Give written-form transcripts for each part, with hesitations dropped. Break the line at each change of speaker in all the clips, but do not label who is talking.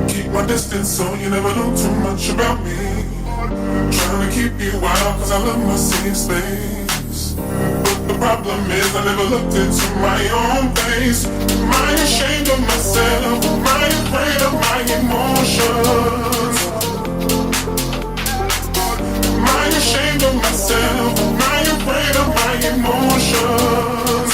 Keep my distance so you never know too much about me. Trying to keep you out cause I love my safe space. But the problem is I never looked into my own face. Am I ashamed of myself? Am I afraid of my emotions? Am I ashamed of myself? Am I afraid of my emotions?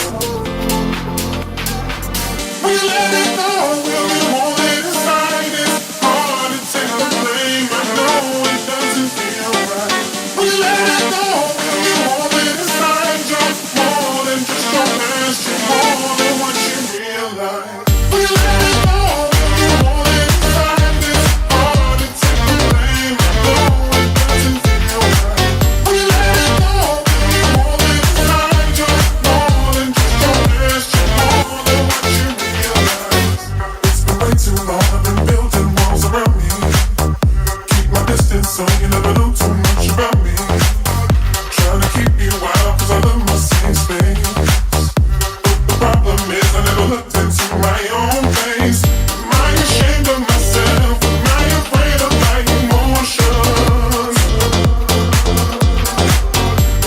We let it go, will you hold it inside? It's hard to take the blame, I know it doesn't feel right. We let it go, will you hold it inside? You're more than just your past, you're more than what you realize. We let it go, will you hold it inside? It's hard to take the blame, I know it doesn't feel right. We let it go, will you hold it inside? You're more than just your past, you're more than what you realize. It's been way too long, I've been building walls around me. Keep my distance so you never know too much about me. Trying to keep you out cause I love my safe space. But the problem is I never looked into my own face. Am I ashamed of myself? Am I afraid of my emotions?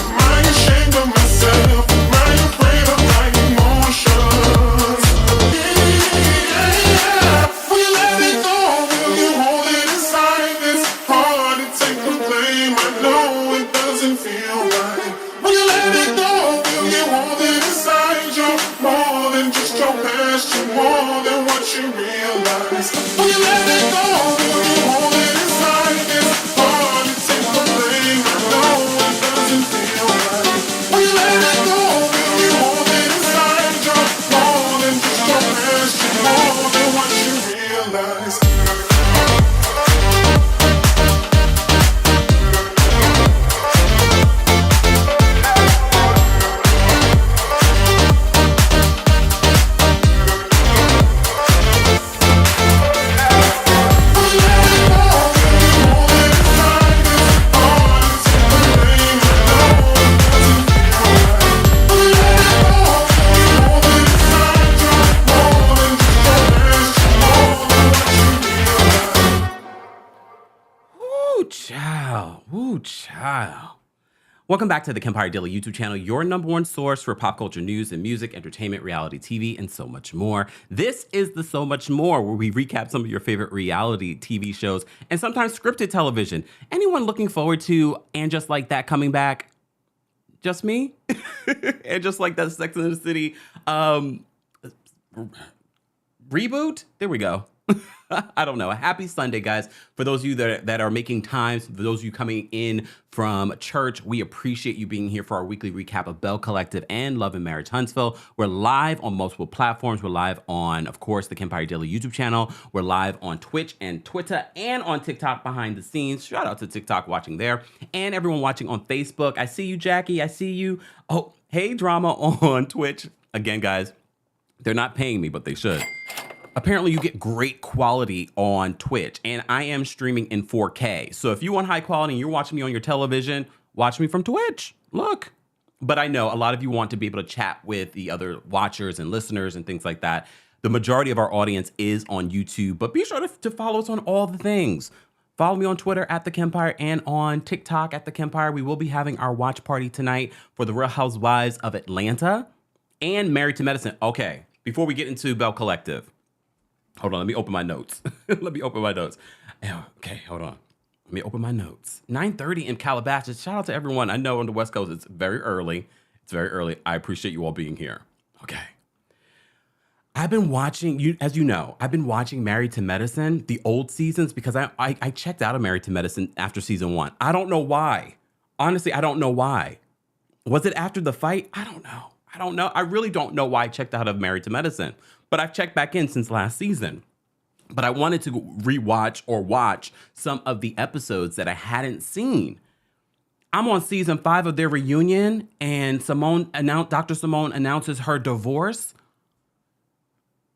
Am I ashamed of myself? Am I afraid of my emotions? Yeah, we let it go, will you hold it inside? It's hard to take the blame, I know it doesn't feel right. We let it go, will you hold it inside? You're more than just your past, you're more than what you realize. We let it go, will you hold it inside? It's hard to take the blame, I know it doesn't feel right. We let it go, will you hold it inside? You're more than just your past, you're more than what you realize.
Woo, child. Woo, child. Welcome back to the Kempire Daily YouTube channel, your number one source for pop culture news and music, entertainment, reality TV, and so much more. This is the So Much More, where we recap some of your favorite reality TV shows and sometimes scripted television. Anyone looking forward to And Just Like That coming back? Just me? And Just Like That Sex and the City reboot? There we go. I don't know. A happy Sunday, guys. For those of you that are making time, for those of you coming in from church, we appreciate you being here for our weekly recap of Belle Collective and Love and Marriage Huntsville. We're live on multiple platforms. We're live on, of course, the Kempire Daily YouTube channel. We're live on Twitch and Twitter and on TikTok behind the scenes. Shout out to TikTok watching there. And everyone watching on Facebook. I see you, Jackie. I see you. Oh, hey, Drama on Twitch. Again, guys, they're not paying me, but they should. Apparently you get great quality on Twitch, and I am streaming in 4K. So if you want high quality and you're watching me on your television, watch me from Twitch. Look. But I know a lot of you want to be able to chat with the other watchers and listeners and things like that. The majority of our audience is on YouTube, but be sure to follow us on all the things. Follow me on Twitter at TheKempire and on TikTok at TheKempire. We will be having our watch party tonight for the Real Housewives of Atlanta and Married to Medicine. Okay, before we get into Belle Collective, hold on, let me open my notes. Let me open my notes. Okay, hold on. Let me open my notes. 9:30 in Calabasas. Shout out to everyone. I know on the West Coast it's very early. It's very early. I appreciate you all being here. Okay. I've been watching, as you know, I've been watching Married to Medicine, the old seasons, because I checked out of Married to Medicine after season 1. I don't know why. Honestly, I don't know why. Was it after the fight? I don't know. I really don't know why I checked out of Married to Medicine. But I've checked back in since last season. But I wanted to rewatch or watch some of the episodes that I hadn't seen. I'm on season 5 of their reunion, and Dr. Simone announces her divorce.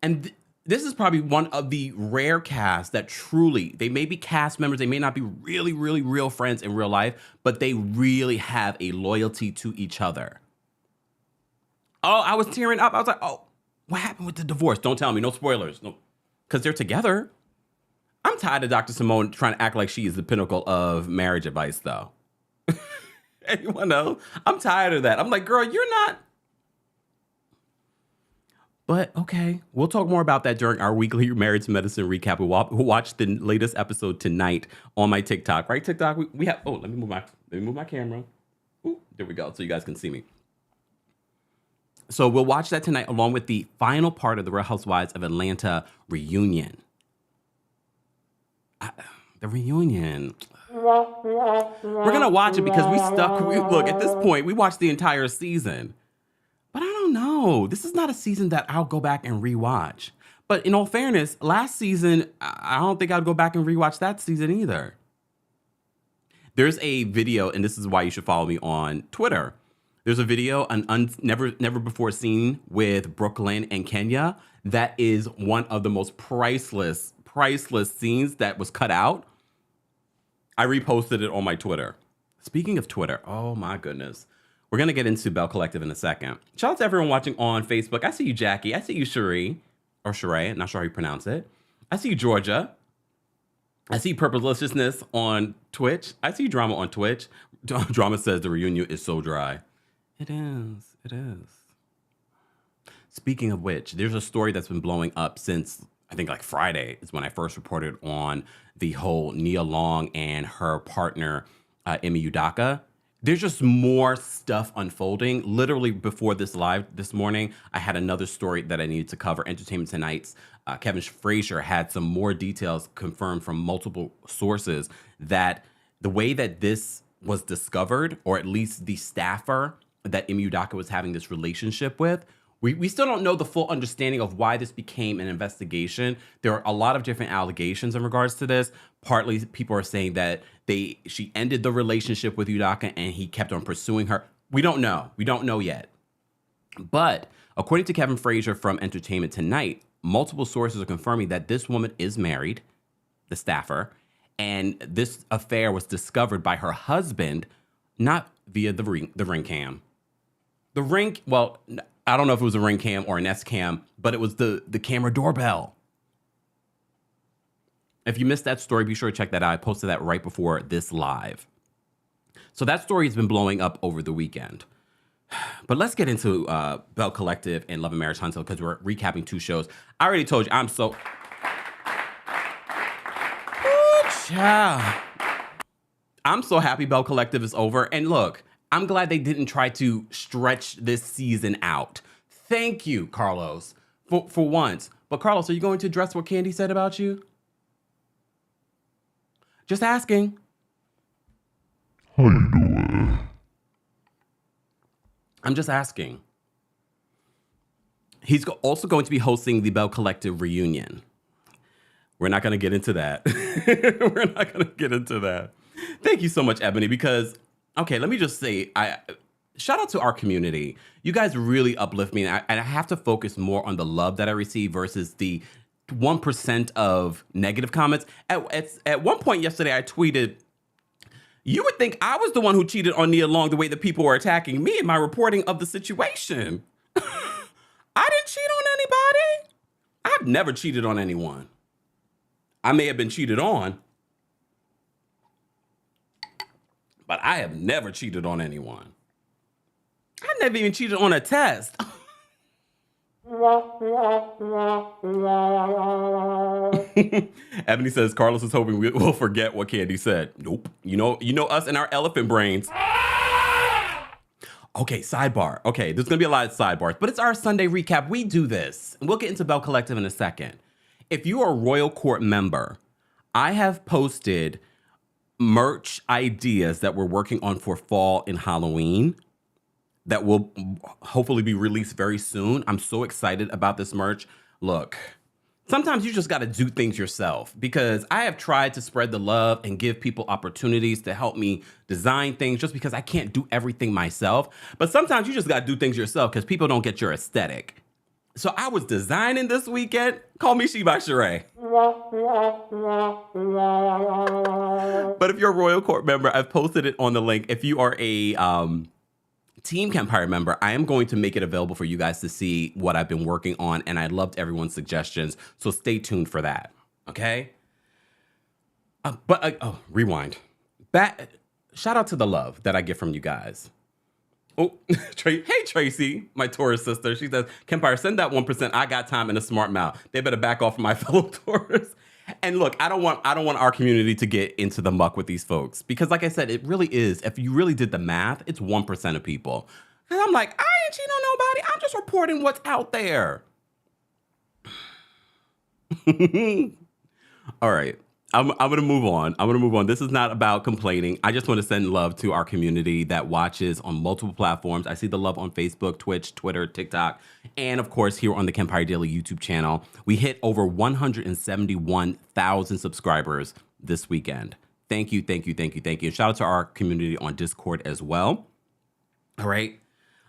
And this is probably one of the rare casts that truly, they may be cast members, they may not be really, really real friends in real life, but they really have a loyalty to each other. Oh, I was tearing up. I was like, oh, what happened with the divorce? Don't tell me. No spoilers. No. because they're together. I'm tired of Dr. Simone trying to act like she is the pinnacle of marriage advice, though. Anyone know? I'm tired of that. I'm like, girl, you're not. But okay, we'll talk more about that during our weekly Married to Medicine recap. We'll watch the latest episode tonight on my TikTok. Right, TikTok? We have. Oh, let me move my camera. Ooh, there we go, so you guys can see me. So we'll watch that tonight, along with the final part of the Real Housewives of Atlanta reunion. The reunion. We're gonna watch it because look, at this point, we watched the entire season. But I don't know. This is not a season that I'll go back and rewatch. But in all fairness, last season, I don't think I'd go back and rewatch that season either. There's a video, and this is why you should follow me on Twitter. There's a video, never before seen with Brooklyn and Kenya. That is one of the most priceless scenes that was cut out. I reposted it on my Twitter. Speaking of Twitter, oh my goodness. We're going to get into Belle Collective in a second. Shout out to everyone watching on Facebook. I see you, Jackie. I see you, Cherie. Or Sheree. Not sure how you pronounce it. I see you, Georgia. I see Purposelessness on Twitch. I see Drama on Twitch. Drama says the reunion is so dry. It is. It is. Speaking of which, there's a story that's been blowing up since, I think, like Friday is when I first reported on the whole Nia Long and her partner, Emi Udaka. There's just more stuff unfolding. Literally before this live this morning, I had another story that I needed to cover. Entertainment Tonight's Kevin Frazier had some more details confirmed from multiple sources that the way that this was discovered, or at least the staffer that Emi Udaka was having this relationship with, we still don't know the full understanding of why this became an investigation. There are a lot of different allegations in regards to this. Partly, people are saying that she ended the relationship with Udaka and he kept on pursuing her. We don't know. We don't know yet. But according to Kevin Frazier from Entertainment Tonight, multiple sources are confirming that this woman is married, the staffer, and this affair was discovered by her husband, not via the ring cam. The ring, well, I don't know if it was a ring cam or an S cam, but it was the camera doorbell. If you missed that story, be sure to check that out. I posted that right before this live. So that story has been blowing up over the weekend. But let's get into Belle Collective and Love and Marriage Huntsville because we're recapping two shows. I already told you, I'm so... Ooh, child. I'm so happy Belle Collective is over. And look, I'm glad they didn't try to stretch this season out. Thank you, Carlos, for once. But Carlos, are you going to address what Candy said about you? Just asking.
How you doing?
I'm just asking. He's also going to be hosting the Belle Collective reunion. We're not going to get into that. We're not going to get into that. Thank you so much, Ebony, because, okay, let me just say, shout out to our community. You guys really uplift me, and I have to focus more on the love that I receive versus the 1% of negative comments. At one point yesterday, I tweeted, you would think I was the one who cheated on Nia Long the way that people were attacking me in my reporting of the situation. I didn't cheat on anybody. I've never cheated on anyone. I may have been cheated on, but I have never cheated on anyone. I never even cheated on a test. Ebony says Carlos is hoping we'll forget what Candy said. Nope. You know us and our elephant brains. Okay, sidebar. Okay, there's gonna be a lot of sidebars, but it's our Sunday recap. We do this, and we'll get into Belle Collective in a second. If you are a Royal Court member, I have posted merch ideas that we're working on for fall and Halloween that will hopefully be released very soon. I'm so excited about this merch. Look, sometimes you just got to do things yourself because I have tried to spread the love and give people opportunities to help me design things just because I can't do everything myself. But sometimes you just got to do things yourself because people don't get your aesthetic. So I was designing this weekend. Call me She by Sheree. But if you're a Royal Court member, I've posted it on the link. If you are a Team Kempire member, I am going to make it available for you guys to see what I've been working on, and I loved everyone's suggestions, so stay tuned for that, okay? Rewind. Shout out to the love that I get from you guys. Oh, hey, Tracy, my Taurus sister. She says, Kempire, send that 1%. I got time and a smart mouth. They better back off from my fellow Taurus. And look, I don't want our community to get into the muck with these folks. Because like I said, it really is, if you really did the math, it's 1% of people. And I'm like, I ain't cheating on nobody. I'm just reporting what's out there. All right. I'm going to move on. This is not about complaining. I just want to send love to our community that watches on multiple platforms. I see the love on Facebook, Twitch, Twitter, TikTok, and of course here on the Kempire Daily YouTube channel. We hit over 171,000 subscribers this weekend. Thank you. And shout out to our community on Discord as well. All right.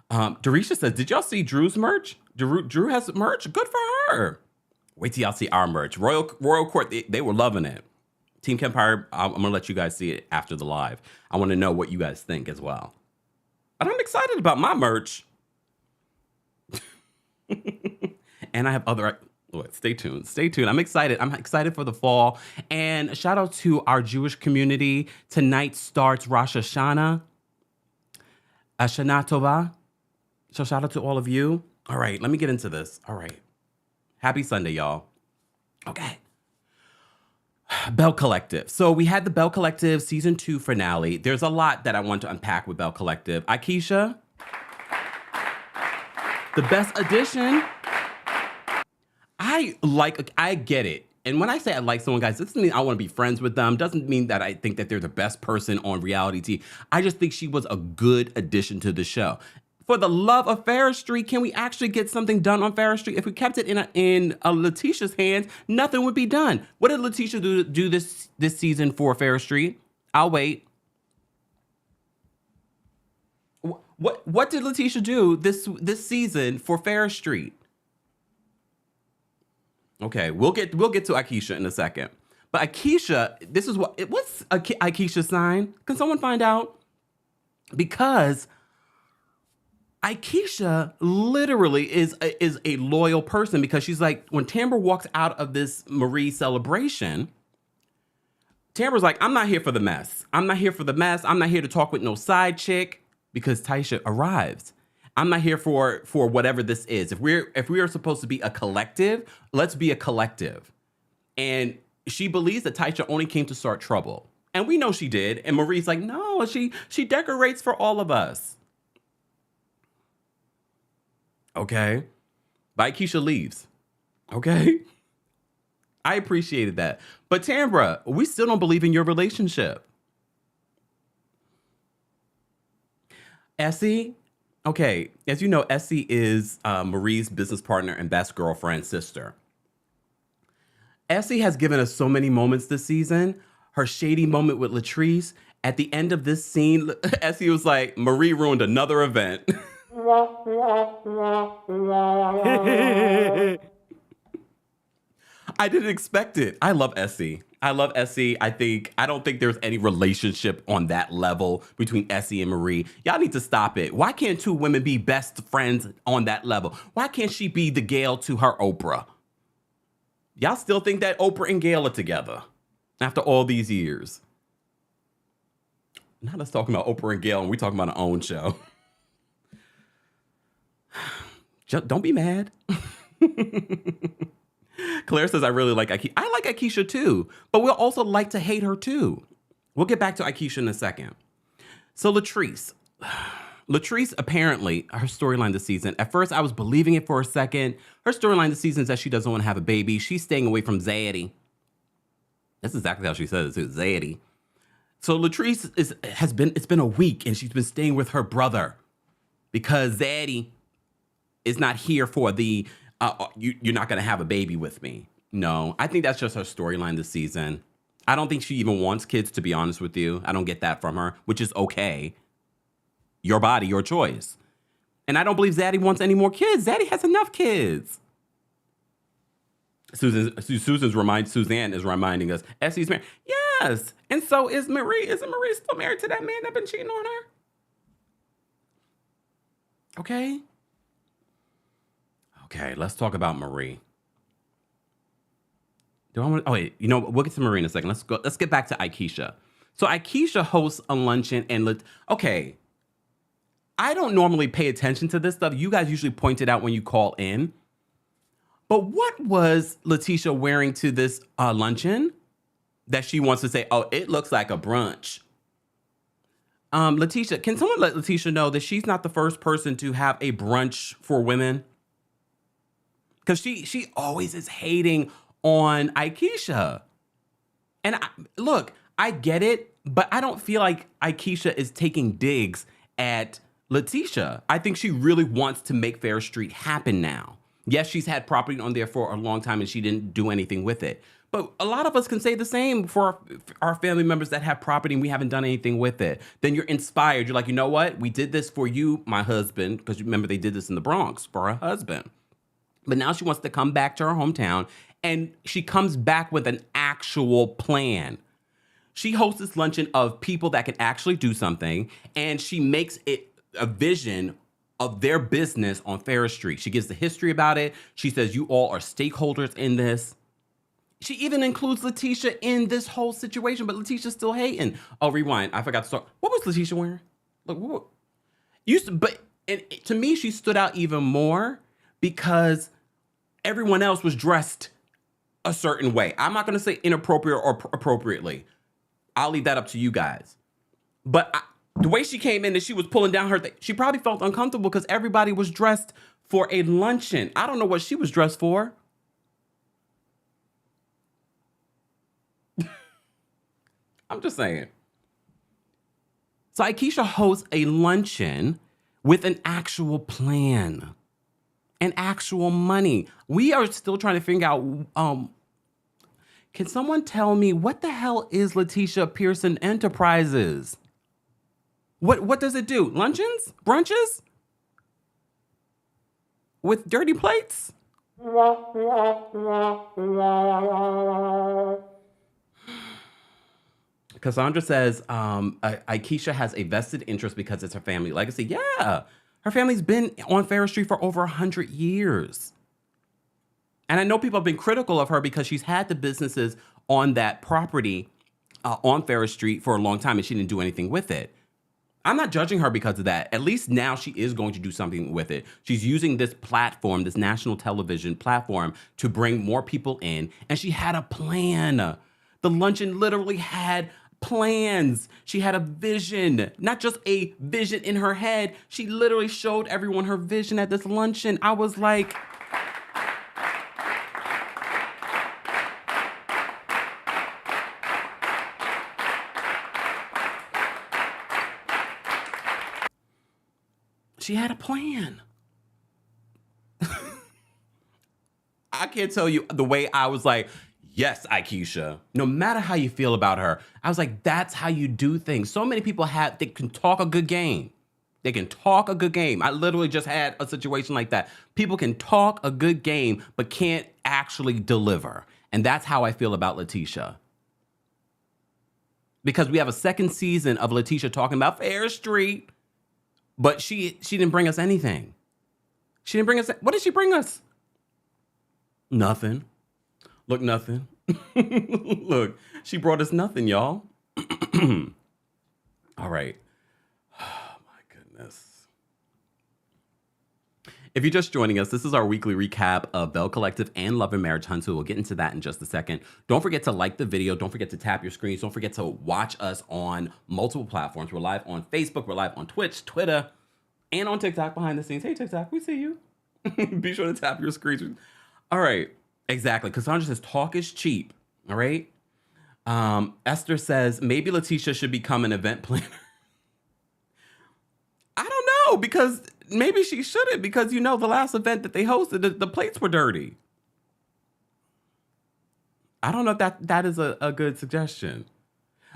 Dorisha says, did y'all see Drew's merch? Drew has merch? Good for her. Wait till y'all see our merch. Royal Court, they were loving it. Team Kempire, I'm going to let you guys see it after the live. I want to know what you guys think as well. And I'm excited about my merch. And I have other... Stay tuned. I'm excited for the fall. And shout out to our Jewish community. Tonight starts Rosh Hashanah. Shana Tova. So shout out to all of you. All right, let me get into this. All right. Happy Sunday, y'all. Okay. Belle Collective. So we had the Belle Collective season 2 finale. There's a lot that I want to unpack with Belle Collective. Akisha, the best addition. I get it. And when I say I like someone, guys, this doesn't mean I want to be friends with them. Doesn't mean that I think that they're the best person on reality TV. I just think she was a good addition to the show. For the love of Ferris Street, can we actually get something done on Ferris Street? If we kept it in Letitia's hands, nothing would be done. What did Letitia do this season for Ferris Street? I'll wait. What did Letitia do this season for Ferris Street? Okay, we'll get to Akisha in a second. But Akisha, what's Akisha's sign? Can someone find out? Because Akisha literally is a loyal person, because she's like, when Tamber walks out of this Marie celebration, Tamber's like, I'm not here for the mess. I'm not here to talk with no side chick, because Taisha arrives. I'm not here for whatever this is. If we are supposed to be a collective, let's be a collective. And she believes that Taisha only came to start trouble. And we know she did. And Marie's like, no, she decorates for all of us. Okay. But Akisha leaves. Okay. I appreciated that. But Tambra, we still don't believe in your relationship. Essie, okay, as you know, Essie is Marie's business partner and best girlfriend sister. Essie has given us so many moments this season. Her shady moment with Latrice. At the end of this scene, Essie was like, Marie ruined another event. I didn't expect it. I love Essie. I don't think there's any relationship on that level between Essie and Marie. Y'all need to stop it. Why can't two women be best friends on that level? Why can't she be the Gail to her Oprah? Y'all still think that Oprah and Gail are together after all these years? Now let's talk about Oprah and Gail, and we're talking about our own show. Don't be mad. Claire says, I really like Akisha. I like Akisha too, but we'll also like to hate her too. We'll get back to Akisha in a second. So Latrice, apparently, her storyline this season, at first I was believing it for a second. Her storyline this season is that she doesn't want to have a baby. She's staying away from Zaddy. That's exactly how she says it, Zaddy. So Latrice it's been a week and she's been staying with her brother because Zaddy is not here for the, you're not going to have a baby with me. No, I think that's just her storyline this season. I don't think she even wants kids, to be honest with you. I don't get that from her, which is okay. Your body, your choice. And I don't believe Zaddy wants any more kids. Zaddy has enough kids. Suzanne is reminding us, Essie's married. Yes. And so is Marie. Isn't Marie still married to that man that's been cheating on her? Okay. Okay, let's talk about Marie. Do I want? Oh wait, we'll get to Marie in a second. Let's go. Let's get back to Akisha. So Akisha hosts a luncheon and okay. I don't normally pay attention to this stuff. You guys usually point it out when you call in. But what was Letitia wearing to this luncheon that she wants to say, oh, it looks like a brunch? Letitia, can someone let Letitia know that she's not the first person to have a brunch for women? Because she always is hating on Akisha. And look, I get it, but I don't feel like Akisha is taking digs at Letitia. I think she really wants to make Fair Street happen now. Yes, she's had property on there for a long time and she didn't do anything with it. But a lot of us can say the same for our family members that have property and we haven't done anything with it. Then you're inspired. You're like, you know what? We did this for you, my husband, because remember they did this in the Bronx for her husband. But now she wants to come back to her hometown and she comes back with an actual plan. She hosts this luncheon of people that can actually do something and she makes it a vision of their business on Ferris Street. She gives the history about it. She says, you all are stakeholders in this. She even includes Letitia in this whole situation, but Letitia's still hating. Oh, rewind. I forgot to start. What was Letitia wearing? Look, what? To me, she stood out even more because everyone else was dressed a certain way. I'm not going to say inappropriate or appropriately. I'll leave that up to you guys. But the way she came in and she was pulling down her thing, she probably felt uncomfortable because everybody was dressed for a luncheon. I don't know what she was dressed for. I'm just saying. So Akisha hosts a luncheon with an actual plan and actual money. We are still trying to figure out, can someone tell me what the hell is Letitia Pearson Enterprises? What does it do? Luncheons? Brunches? With dirty plates? Cassandra says, Akisha has a vested interest because it's her family legacy. Yeah, her family's been on Ferris Street for over 100 years. And I know people have been critical of her because she's had the businesses on that property on Ferris Street for a long time and she didn't do anything with it. I'm not judging her because of that. At least now she is going to do something with it. She's using this platform, this national television platform, to bring more people in. And she had a plan. The luncheon literally had plans. She had a vision, not just a vision in her head. She literally showed everyone her vision at this luncheon. I was like, she had a plan. I can't tell you the way I was like, yes, Akisha, no matter how you feel about her, I was like, that's how you do things. So many people they can talk a good game. They can talk a good game. I literally just had a situation like that. People can talk a good game, but can't actually deliver. And that's how I feel about Letitia. Because we have a second season of Letitia talking about Fair Street, but she didn't bring us anything. She didn't bring us, what did she bring us? Nothing. Look, nothing. Look, she brought us nothing, y'all. All right. Oh, my goodness. If you're just joining us, this is our weekly recap of Belle Collective and Love and Marriage Huntsville. We'll get into that in just a second. Don't forget to like the video. Don't forget to tap your screens. Don't forget to watch us on multiple platforms. We're live on Facebook. We're live on Twitch, Twitter, and on TikTok behind the scenes. Hey, TikTok, we see you. Be sure to tap your screens. All right. Exactly. Cassandra says talk is cheap. All right. Esther says maybe Letitia should become an event planner. I don't know, because maybe she shouldn't, because the last event that they hosted, the plates were dirty. I don't know if that is a good suggestion.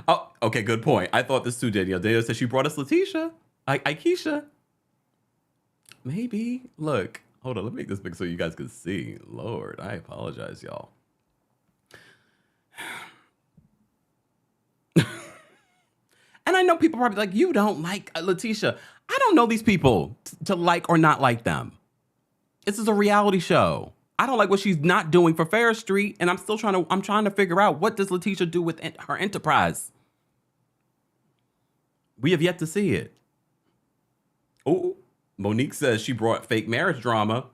Oh, okay, good point. I thought this too, Danielle. Danielle said she brought us Letitia. Akisha. Maybe. Look. Hold on, let me make this big so you guys can see. Lord, I apologize, y'all. And I know people probably like, you don't like Letitia. I don't know these people to like or not like them. This is a reality show. I don't like what she's not doing for Ferris Street, and I'm trying to figure out, what does Letitia do with her enterprise? We have yet to see it. Oh, Monique says she brought fake marriage drama.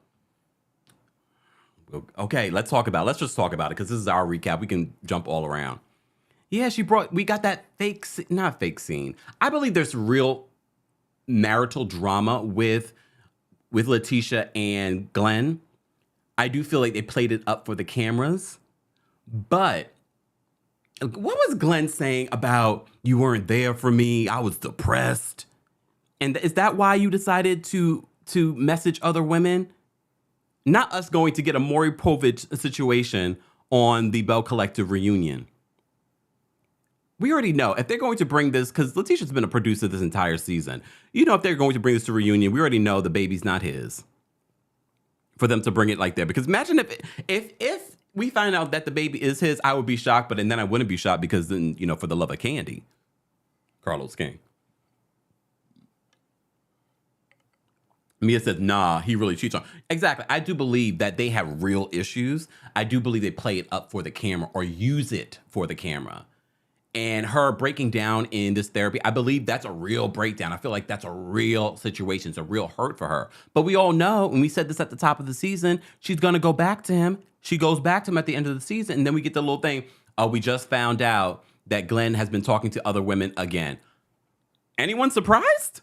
Okay, let's just talk about it, because this is our recap. We can jump all around. Yeah, we got that not fake scene. I believe there's real marital drama with Letitia and Glenn. I do feel like they played it up for the cameras. But what was Glenn saying about, you weren't there for me, I was depressed? And is that why you decided to message other women? Not us going to get a Maury Povich situation on the Belle Collective reunion. We already know if they're going to bring this, because Letitia's been a producer this entire season. You know, if they're going to bring this to reunion, we already know the baby's not his. For them to bring it like that. Because imagine if we find out that the baby is his, I would be shocked, but then I wouldn't be shocked, because then, you know, for the love of Candy. Carlos King. Mia says, nah, he really cheats on. Exactly. I do believe that they have real issues. I do believe they play it up for the camera or use it for the camera. And her breaking down in this therapy, I believe that's a real breakdown. I feel like that's a real situation. It's a real hurt for her. But we all know, and we said this at the top of the season, she's going to go back to him. She goes back to him at the end of the season. And then we get the little thing, oh, we just found out that Glenn has been talking to other women again. Anyone surprised?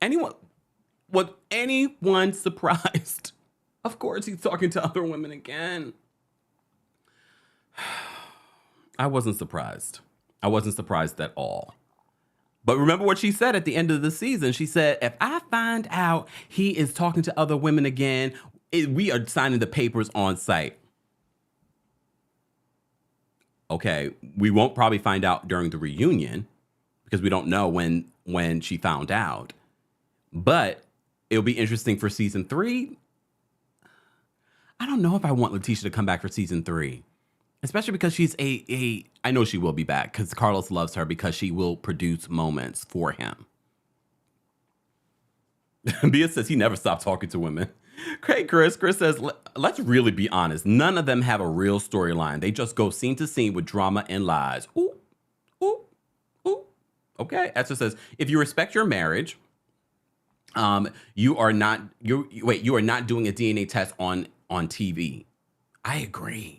Anyone surprised? Of course he's talking to other women again. I wasn't surprised. I wasn't surprised at all. But remember what she said at the end of the season. She said, if I find out he is talking to other women again, we are signing the papers on site. Okay, we won't probably find out during the reunion, because we don't know when she found out. But it'll be interesting for season 3. I don't know if I want Letitia to come back for season 3. Especially because she's I know she will be back, because Carlos loves her, because she will produce moments for him. Bia says he never stopped talking to women. Chris says, let's really be honest. None of them have a real storyline. They just go scene to scene with drama and lies. Ooh, ooh, ooh. Okay. Esther says, if you respect your marriage, you are not doing a DNA test on TV. I agree.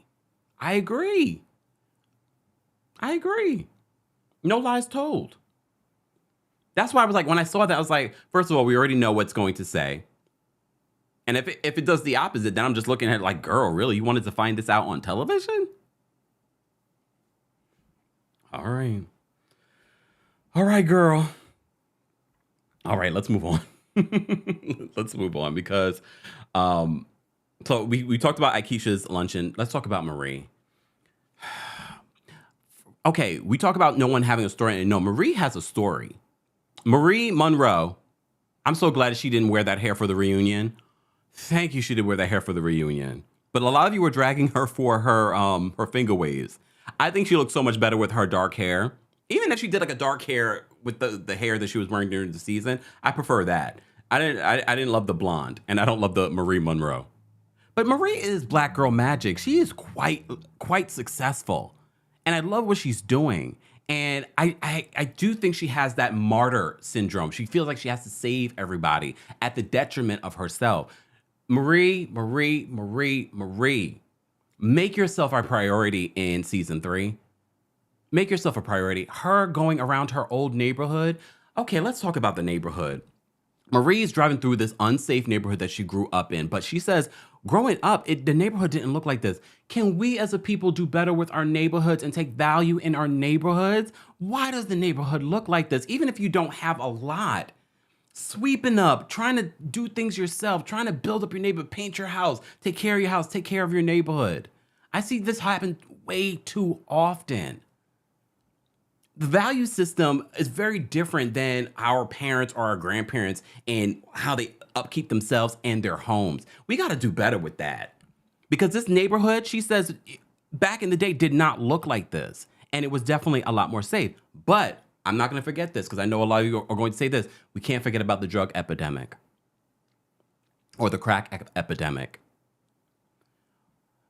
No lies told. That's why I was like, when I saw that, I was like, first of all, we already know what's going to say. And if it does the opposite, then I'm just looking at it like, girl, really? You wanted to find this out on television? All right, girl. All right, let's move on. Let's move on, because so we talked about Akisha's luncheon. Let's talk about Marie. Okay, we talk about no one having a story, and no, Marie has a story. Marie Monroe, I'm so glad she didn't wear that hair for the reunion. Thank you, she didn't wear that hair for the reunion. But a lot of you were dragging her for her finger waves. I think she looked so much better with her dark hair. Even if she did like a dark hair with the hair that she was wearing during the season, I prefer that. I didn't love the blonde, and I don't love the Marie Monroe. But Marie is black girl magic. She is quite successful. And I love what she's doing. And I do think she has that martyr syndrome. She feels like she has to save everybody at the detriment of herself. Marie, make yourself a priority in season 3. Make yourself a priority. Her going around her old neighborhood. Okay, let's talk about the neighborhood. Marie is driving through this unsafe neighborhood that she grew up in, but she says, growing up, the neighborhood didn't look like this. Can we as a people do better with our neighborhoods and take value in our neighborhoods? Why does the neighborhood look like this? Even if you don't have a lot, sweeping up, trying to do things yourself, trying to build up your neighborhood, paint your house, take care of your house, take care of your neighborhood. I see this happen way too often. The value system is very different than our parents or our grandparents and how they upkeep themselves and their homes. We got to do better with that, because this neighborhood, she says, back in the day did not look like this. And it was definitely a lot more safe. But I'm not going to forget this because I know a lot of you are going to say this. We can't forget about the drug epidemic or the crack epidemic.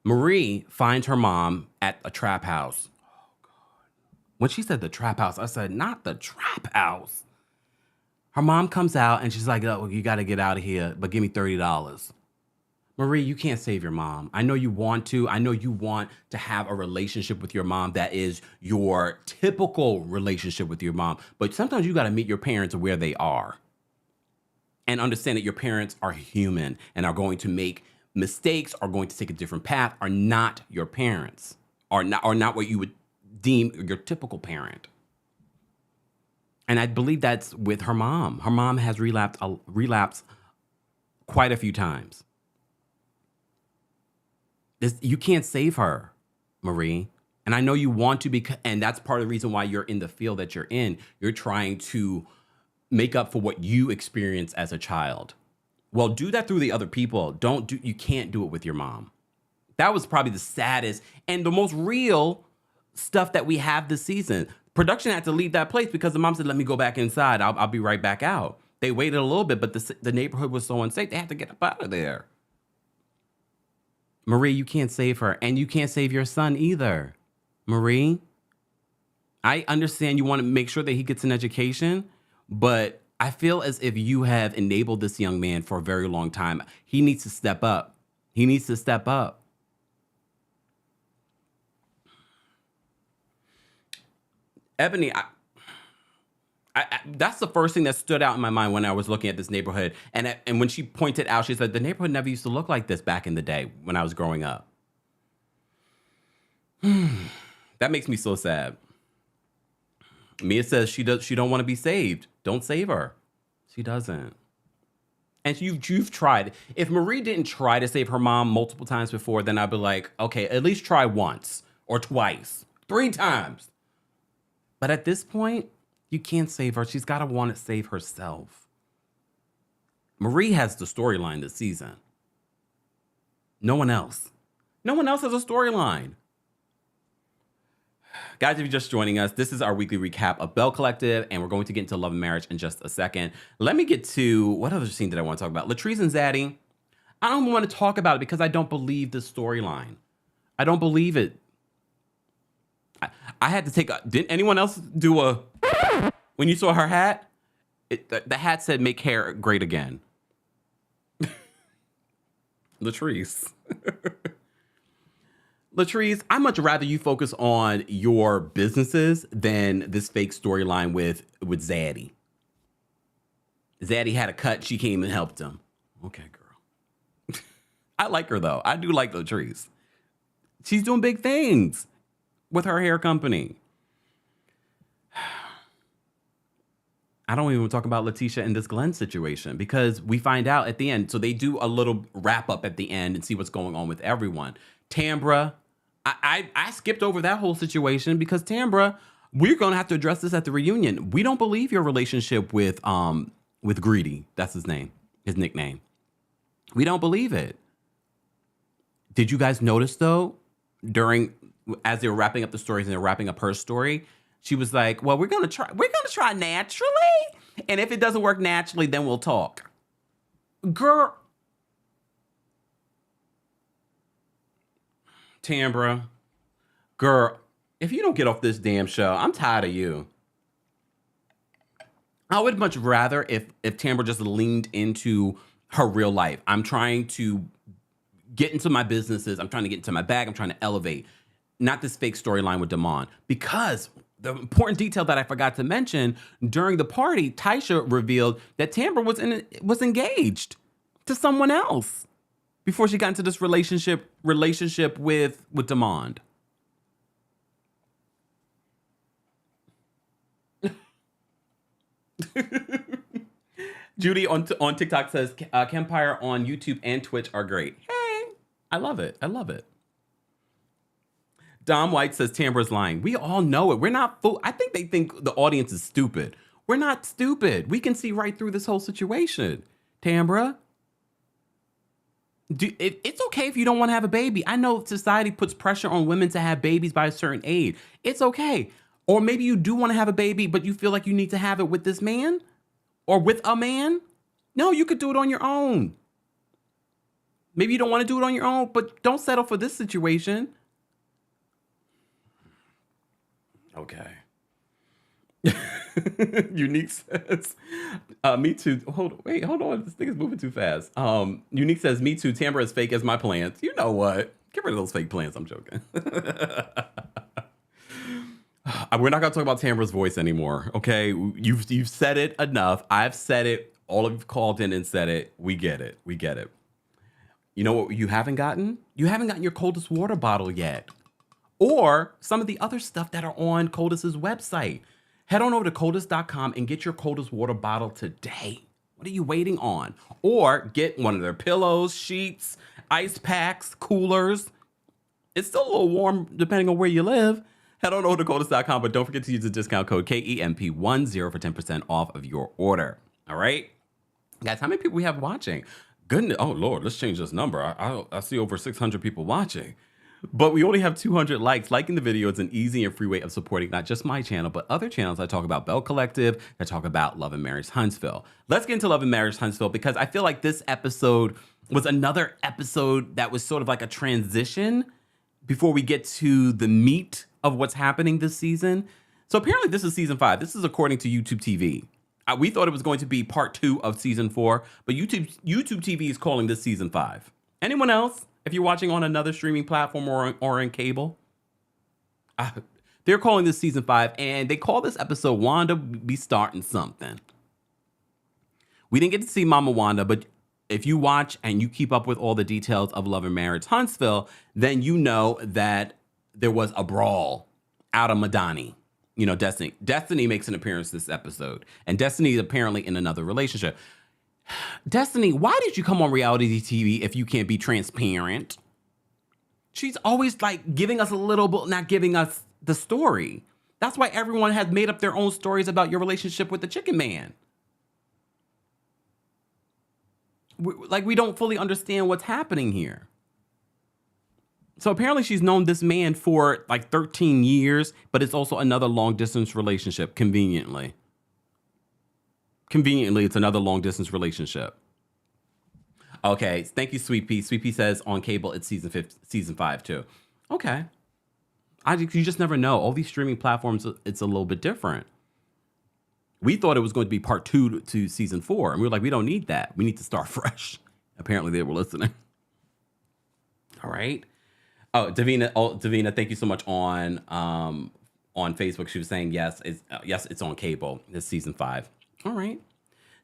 Marie finds her mom at a trap house. Oh, God. When she said the trap house, I said, not the trap house. Her mom comes out and she's like, oh, you got to get out of here, but give me $30. Marie, you can't save your mom. I know you want to. I know you want to have a relationship with your mom that is your typical relationship with your mom. But sometimes you got to meet your parents where they are and understand that your parents are human and are going to make mistakes, are going to take a different path, are not your parents, are not what you would deem your typical parent. And I believe that's with her mom. Her mom has relapsed quite a few times. You can't save her, Marie. And I know you want to, and that's part of the reason why you're in the field that you're in. You're trying to make up for what you experienced as a child. Well, do that through the other people. You can't do it with your mom. That was probably the saddest and the most real stuff that we have this season. Production had to leave that place because the mom said, let me go back inside. I'll be right back out. They waited a little bit, but the neighborhood was so unsafe. They had to get up out of there. Marie, you can't save her, and you can't save your son either. Marie, I understand you want to make sure that he gets an education, but I feel as if you have enabled this young man for a very long time. He needs to step up. He needs to step up. Ebony, that's the first thing that stood out in my mind when I was looking at this neighborhood. And when she pointed out, she said, the neighborhood never used to look like this back in the day when I was growing up. That makes me so sad. Mia says she don't want to be saved. Don't save her. She doesn't. And you've tried. If Marie didn't try to save her mom multiple times before, then I'd be like, okay, at least try once or twice, 3 times. But at this point, you can't save her. She's got to want to save herself. Marie has the storyline this season. No one else. No one else has a storyline. Guys, if you're just joining us, this is our weekly recap of Belle Collective, and we're going to get into Love and Marriage in just a second. Let me get to, what other scene did I want to talk about? Latrice and Zaddy. I don't want to talk about it because I don't believe the storyline. I don't believe it. I had to take didn't anyone else do a, when you saw her hat? The hat said, make hair great again. Latrice. Latrice, I'd much rather you focus on your businesses than this fake storyline with Zaddy. Zaddy had a cut. She came and helped him. Okay, girl. I like her, though. I do like Latrice. She's doing big things with her hair company. I don't even talk about Letitia and this Glenn situation because we find out at the end. So they do a little wrap up at the end and see what's going on with everyone. Tambra, I skipped over that whole situation because Tambra, we're going to have to address this at the reunion. We don't believe your relationship with Greedy. That's his name, his nickname. We don't believe it. Did you guys notice though, as they were wrapping up the stories and they're wrapping up her story, she was like, well, we're going to try naturally. And if it doesn't work naturally, then we'll talk. Girl. Tambra, girl, if you don't get off this damn show, I'm tired of you. I would much rather if Tambra just leaned into her real life. I'm trying to get into my businesses. I'm trying to get into my bag. I'm trying to elevate. Not this fake storyline with Damon. Because the important detail that I forgot to mention, during the party, Taisha revealed that Tambra was engaged to someone else before she got into this relationship with Damond. Judy on TikTok says, Kempire on YouTube and Twitch are great. Hey, I love it. I love it. Dom White says Tambra's lying. We all know it. We're not fool. I think they think the audience is stupid. We're not stupid. We can see right through this whole situation. Tambra, it's okay if you don't want to have a baby. I know society puts pressure on women to have babies by a certain age. It's okay. Or maybe you do want to have a baby, but you feel like you need to have it with this man or with a man. No, you could do it on your own. Maybe you don't want to do it on your own, but don't settle for this situation. Okay. Unique says, me too. Hold on. This thing is moving too fast. Unique says, me too. Tamara is fake as my plants. You know what? Get rid of those fake plants. I'm joking. We're not gonna talk about Tamara's voice anymore. Okay, you've said it enough. I've said it. All of you called in and said it. We get it. We get it. You know what you haven't gotten? You haven't gotten your coldest water bottle yet, or some of the other stuff that are on Coldest's website. Head on over to coldest.com and get your coldest water bottle today. What are you waiting on? Or get one of their pillows, sheets, ice packs, coolers. It's still a little warm depending on where you live. Head on over to coldest.com, but don't forget to use the discount code KEMP10 for 10% off of your order. All right? Guys, how many people we have watching? Goodness. Oh, Lord, let's change this number. I see over 600 people watching. But we only have 200 likes. Liking the video is an easy and free way of supporting not just my channel, but other channels. I talk about Belle Collective. I talk about Love and Marriage Huntsville. Let's get into Love and Marriage Huntsville because I feel like this episode was another episode that was sort of like a transition before we get to the meat of what's happening this season. So apparently this is season 5. This is according to YouTube TV. We thought it was going to be part 2 of season 4, but YouTube TV is calling this season 5. Anyone else? If you're watching on another streaming platform or in cable, they're calling this season 5, and they call this episode Wanda Be Starting Something. We didn't get to see Mama Wanda, but if you watch and you keep up with all the details of Love and Marriage Huntsville, then you know that there was a brawl out of Madani. You know, Destiny. Destiny makes an appearance this episode, and Destiny is apparently in another relationship. Destiny, why did you come on reality TV if you can't be transparent? She's always like giving us a little bit, not giving us the story. That's why everyone has made up their own stories about your relationship with the chicken man. We don't fully understand what's happening here. So apparently she's known this man for like 13 years, but it's also another long distance relationship, conveniently. Conveniently, it's another long distance relationship. Okay, thank you, Sweet Pea. Sweet Pea says on cable it's season 5 too. Okay, you just never know. All these streaming platforms, it's a little bit different. We thought it was going to be part 2 to season 4, and we were like, we don't need that. We need to start fresh. Apparently, they were listening. All right. Oh, Davina, thank you so much on Facebook. She was saying yes, it's on cable. It's season 5. All right.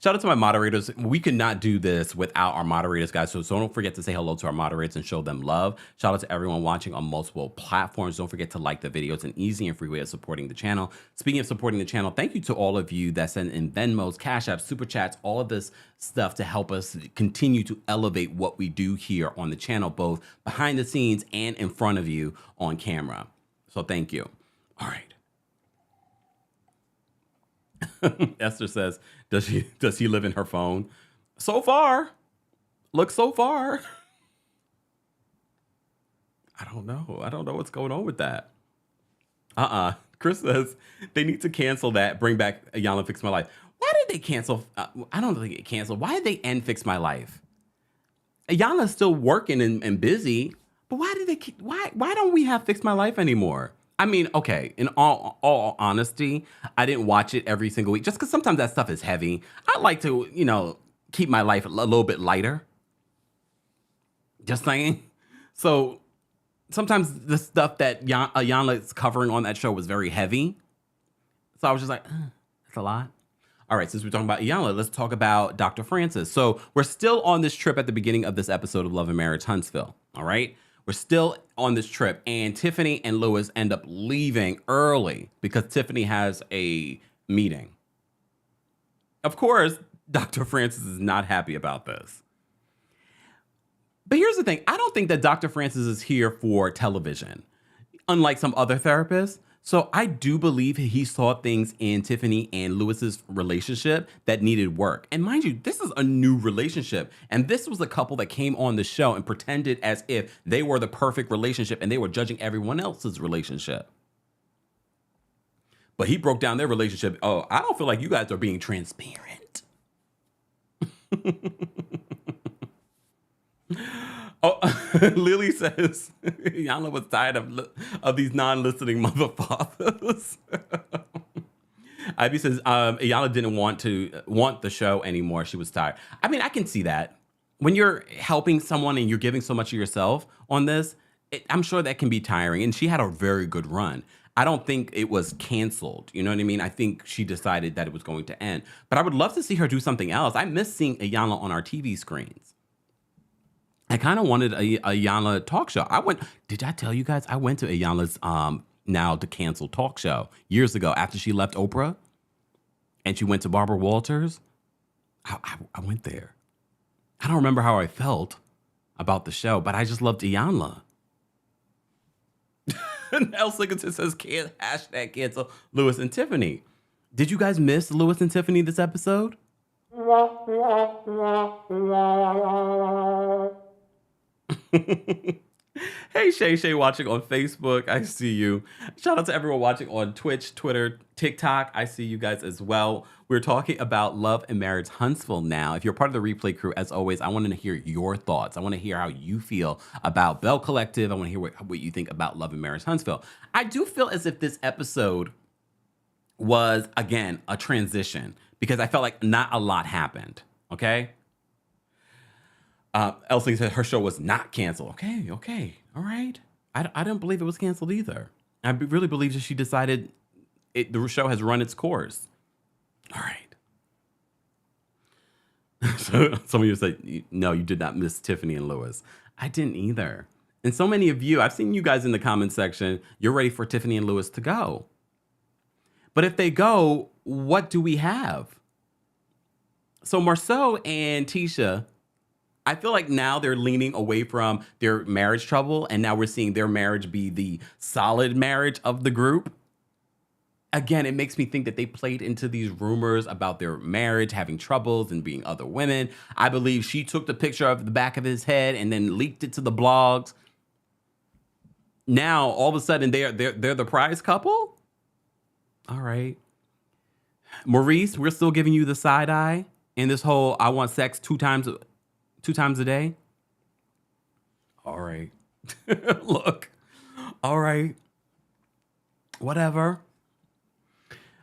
Shout out to my moderators. We could not do this without our moderators, guys. So don't forget to say hello to our moderators and show them love. Shout out to everyone watching on multiple platforms. Don't forget to like the video. It's an easy and free way of supporting the channel. Speaking of supporting the channel, thank you to all of you that send in Venmos, Cash Apps, Super Chats, all of this stuff to help us continue to elevate what we do here on the channel, both behind the scenes and in front of you on camera. So thank you. All right. Esther says, does he live in her phone? So far. Look, so far. I don't know. I don't know what's going on with that. Chris says they need to cancel that. Bring back Ayanna Fix My Life. Why did they cancel? I don't think it canceled. Why did they end Fix My Life? Ayanna's still working and busy, but why don't we have Fix My Life anymore? I mean, okay, in all honesty, I didn't watch it every single week just because sometimes that stuff is heavy. I like to, keep my life a little bit lighter. Just saying. So sometimes the stuff that Ayanna is covering on that show was very heavy. So I was just like, that's a lot. All right, since we're talking about Ayanna, let's talk about Dr. Francis. So we're still on this trip at the beginning of this episode of Love and Marriage Huntsville, all right? We're still on this trip, and Tiffany and Lewis end up leaving early because Tiffany has a meeting. Of course, Dr. Francis is not happy about this. But here's the thing. I don't think that Dr. Francis is here for television, unlike some other therapists. So I do believe he saw things in Tiffany and Lewis's relationship that needed work. And mind you, this is a new relationship. And this was a couple that came on the show and pretended as if they were the perfect relationship and they were judging everyone else's relationship. But he broke down their relationship. Oh, I don't feel like you guys are being transparent. Oh, Lily says Yana was tired of these non-listening mother fathers. Ivy says Yana didn't want the show anymore. She was tired. I mean, I can see that. When you're helping someone and you're giving so much of yourself on this, I'm sure that can be tiring. And she had a very good run. I don't think it was canceled. You know what I mean? I think she decided that it was going to end. But I would love to see her do something else. I miss seeing Ayanna on our TV screens. I kind of wanted a Ayanna talk show. Did I tell you guys? I went to Ayanna's now to cancel talk show years ago after she left Oprah and she went to Barbara Walters. I went there. I don't remember how I felt about the show, but I just loved Ayanna. El Singleton says, hashtag cancel Lewis and Tiffany. Did you guys miss Lewis and Tiffany this episode? Hey, Shay watching on Facebook. I see you. Shout out to everyone watching on Twitch, Twitter, TikTok. I see you guys as well. We're talking about Love and Marriage Huntsville now. If you're part of the replay crew, as always, I want to hear your thoughts. I want to hear how you feel about Belle Collective. I want to hear what you think about Love and Marriage Huntsville. I do feel as if this episode was, again, a transition because I felt like not a lot happened. Okay? Elsie said her show was not canceled. Okay, all right. I don't believe it was canceled either. I really believe that she decided the show has run its course. All right. So some of you said, no, you did not miss Tiffany and Lewis. I didn't either. And so many of you, I've seen you guys in the comment section, you're ready for Tiffany and Lewis to go. But if they go, what do we have? So Marceau and Tisha, I feel like now they're leaning away from their marriage trouble, and now we're seeing their marriage be the solid marriage of the group. Again, it makes me think that they played into these rumors about their marriage, having troubles and being other women. I believe she took the picture of the back of his head and then leaked it to the blogs. Now, all of a sudden, they're the prize couple? All right. Maurice, we're still giving you the side eye in this whole I want sex two times a day. All right. Look. All right. Whatever.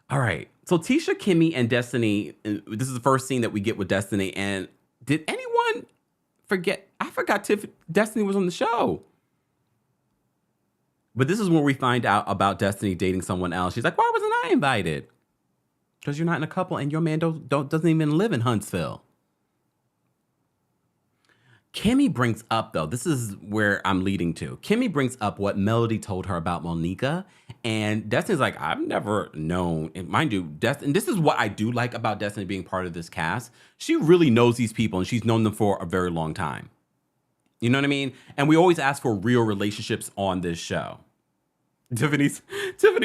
All right. So Tisha, Kimmy, and Destiny, and this is the first scene that we get with Destiny. And did anyone forget? I forgot Destiny was on the show. But this is when we find out about Destiny dating someone else. She's like, why wasn't I invited? Because you're not in a couple and your man doesn't even live in Huntsville. Kimmy brings up, though, this is where I'm leading to. Kimmy brings up what Melody told her about Melneka. And Destiny's like, I've never known, and mind you, and this is what I do like about Destiny being part of this cast. She really knows these people and she's known them for a very long time. You know what I mean? And we always ask for real relationships on this show. Tiffany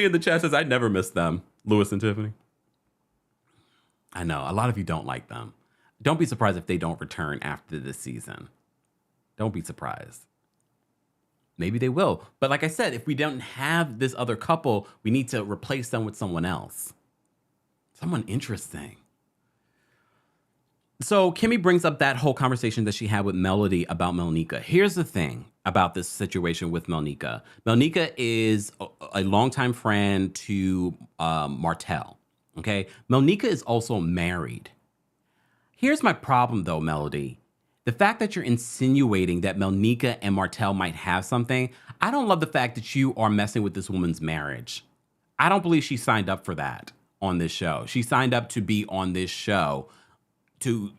in the chat says, I never miss them. Lewis and Tiffany. I know, a lot of you don't like them. Don't be surprised if they don't return after this season. Don't be surprised. Maybe they will. But like I said, if we don't have this other couple, we need to replace them with someone else. Someone interesting. So Kimmy brings up that whole conversation that she had with Melody about Melneka. Here's the thing about this situation with Melneka. Melneka is a longtime friend to Martell. Okay? Melneka is also married. Here's my problem, though, Melody. The fact that you're insinuating that Melneka and Martell might have something, I don't love the fact that you are messing with this woman's marriage. I don't believe she signed up for that on this show. She signed up to be on this show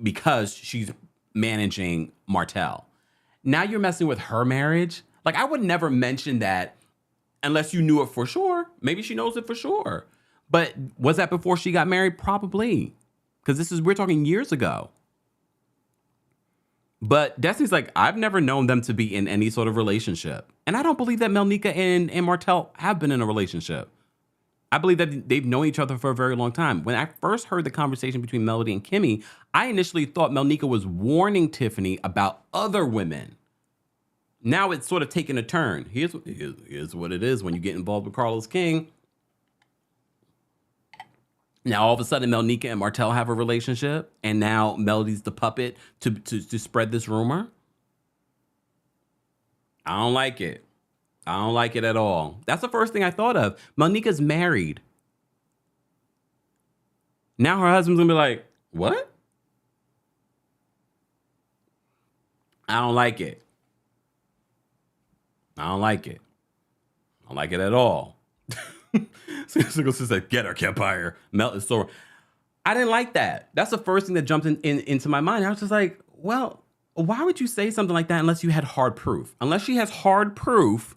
because she's managing Martell. Now you're messing with her marriage? Like, I would never mention that unless you knew it for sure. Maybe she knows it for sure. But was that before she got married? Probably. Because we're talking years ago. But Destiny's like, I've never known them to be in any sort of relationship. And I don't believe that Melneka and Martell have been in a relationship. I believe that they've known each other for a very long time. When I first heard the conversation between Melody and Kimmy, I initially thought Melneka was warning Tiffany about other women. Now it's sort of taken a turn. Here's what it is when you get involved with Carlos King. Now all of a sudden Melneka and Martell have a relationship, and now Melody's the puppet to spread this rumor. I don't like it. I don't like it at all. That's the first thing I thought of. Melneka's married. Now her husband's gonna be like, what? I don't like it. I don't like it. I don't like it at all. So said, get her, Kempire. Mel is so. I didn't like that. That's the first thing that jumped into my mind. I was just like, well, why would you say something like that unless you had hard proof? Unless she has hard proof.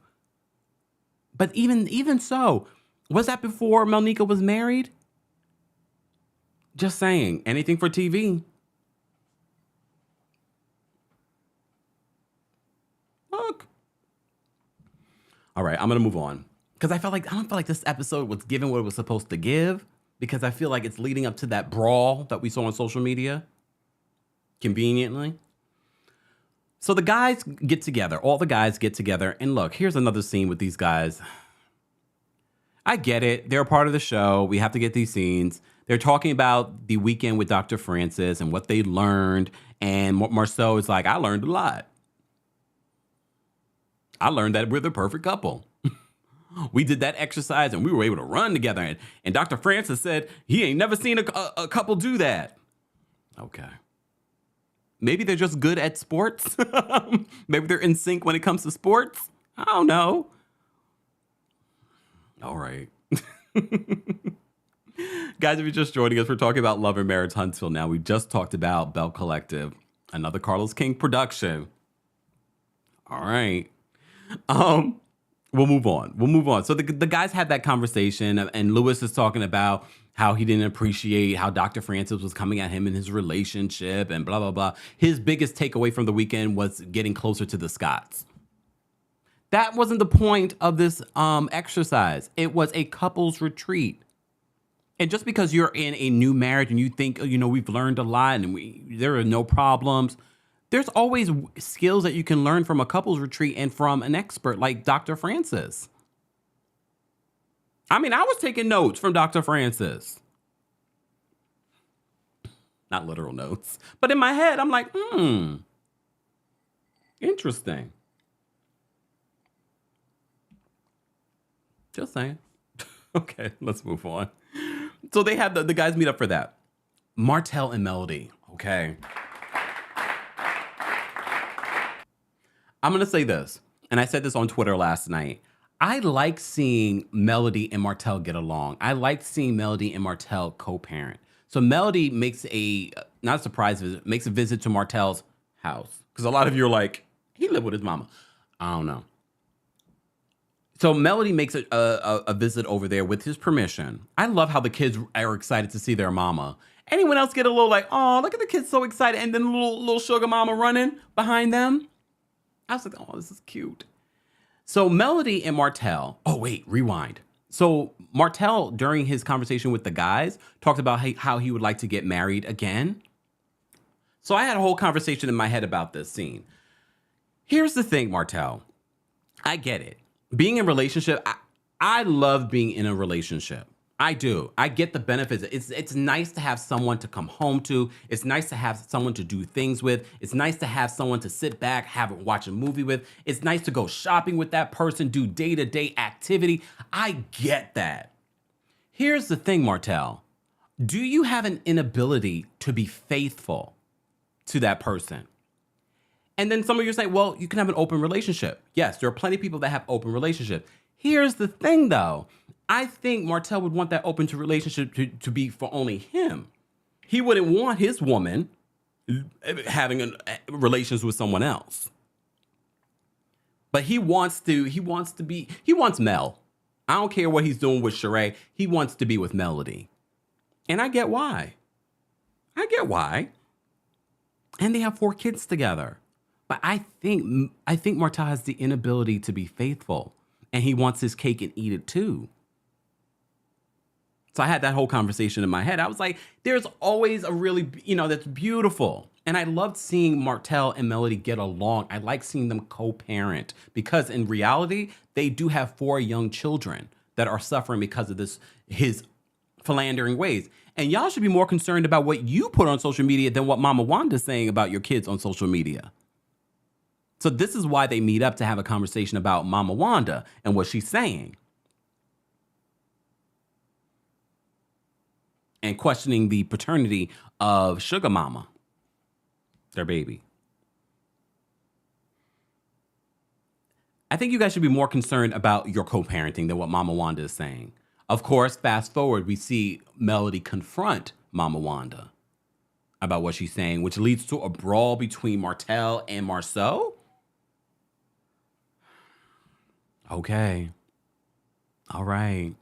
But even so, was that before Melneka was married? Just saying, anything for TV. Look. All right, I'm gonna move on because I don't feel like this episode was giving what it was supposed to give, because I feel like it's leading up to that brawl that we saw on social media. Conveniently. So the guys get together. All the guys get together. And look, here's another scene with these guys. I get it. They're a part of the show. We have to get these scenes. They're talking about the weekend with Dr. Francis and what they learned. And Marcel is like, I learned a lot. I learned that we're the perfect couple. We did that exercise and we were able to run together. And Dr. Francis said he ain't never seen a couple do that. Okay. Maybe they're just good at sports. Maybe they're in sync when it comes to sports. I don't know. All right. Guys, if you're just joining us, we're talking about Love and Marriage Huntsville now. We just talked about Belle Collective, another Carlos King production. All right. We'll move on. So the guys had that conversation, and Lewis is talking about how he didn't appreciate how Dr. Francis was coming at him in his relationship and blah, blah, blah. His biggest takeaway from the weekend was getting closer to the Scotts. That wasn't the point of this exercise. It was a couples retreat. And just because you're in a new marriage and you think, we've learned a lot and there are no problems, there's always skills that you can learn from a couples retreat and from an expert like Dr. Francis. I mean, I was taking notes from Dr. Francis. Not literal notes. But in my head, I'm like, interesting. Just saying. Okay, let's move on. So they have the guys meet up for that. Martel and Melody. Okay. I'm going to say this, and I said this on Twitter last night. I like seeing Melody and Martell get along. I like seeing Melody and Martell co-parent. So Melody makes not a surprise visit, makes a visit to Martell's house. Because a lot of you are like, he lived with his mama. I don't know. So Melody makes a visit over there with his permission. I love how the kids are excited to see their mama. Anyone else get a little like, oh, look at the kids so excited. And then little sugar mama running behind them. I was like, oh, this is cute. So Melody and Martell, oh wait, rewind. So Martell, during his conversation with the guys, talked about how he would like to get married again. So I had a whole conversation in my head about this scene. Here's the thing, Martell. I get it. Being in a relationship, I love being in a relationship. I do. I get the benefits. It's nice to have someone to come home to. It's nice to have someone to do things with. It's nice to have someone to sit back, watch a movie with. It's nice to go shopping with that person, do day-to-day activity. I get that. Here's the thing, Martell. Do you have an inability to be faithful to that person? And then some of you say, well, you can have an open relationship. Yes, there are plenty of people that have open relationships. Here's the thing, though. I think Martell would want that open relationship to be for only him. He wouldn't want his woman having relations with someone else. But he wants Mel. I don't care what he's doing with Sheree. He wants to be with Melody. And I get why. And they have 4 kids together. But I think Martell has the inability to be faithful. And he wants his cake and eat it too. So I had that whole conversation in my head. I was like, there's always a really, that's beautiful. And I loved seeing Martell and Melody get along. I like seeing them co-parent because in reality, they do have 4 young children that are suffering because of his philandering ways. And y'all should be more concerned about what you put on social media than what Mama Wanda's saying about your kids on social media. So this is why they meet up to have a conversation about Mama Wanda and what she's saying. And questioning the paternity of Sugar Mama, their baby. I think you guys should be more concerned about your co-parenting than what Mama Wanda is saying. Of course, fast forward, we see Melody confront Mama Wanda about what she's saying, which leads to a brawl between Martell and Marceau. Okay. All right.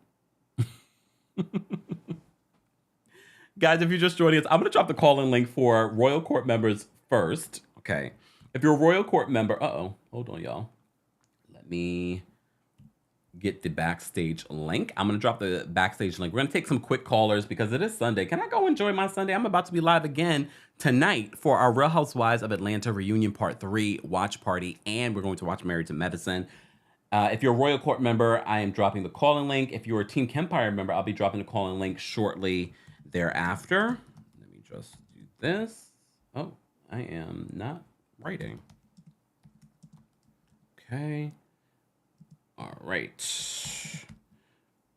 Guys, if you're just joining us, I'm going to drop the call-in link for Royal Court members first. Okay. If you're a Royal Court member, hold on, y'all. Let me get the backstage link. I'm going to drop the backstage link. We're going to take some quick callers because it is Sunday. Can I go enjoy my Sunday? I'm about to be live again tonight for our Real Housewives of Atlanta Reunion Part 3 watch party, and we're going to watch Married to Medicine. If you're a Royal Court member, I am dropping the call-in link. If you're a Team Kempire member, I'll be dropping the call-in link shortly thereafter. Let me just do this. Oh, I am not writing. Okay. All right.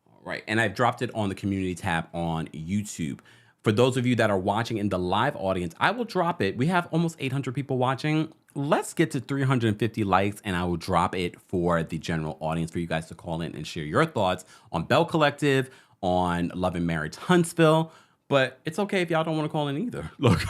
All right. And I've dropped it on the community tab on YouTube. For those of you that are watching in the live audience, I will drop it. We have almost 800 people watching. Let's get to 350 likes and I will drop it for the general audience for you guys to call in and share your thoughts on Belle Collective, on Love and Marriage Huntsville. But it's okay if y'all don't want to call in either. Look,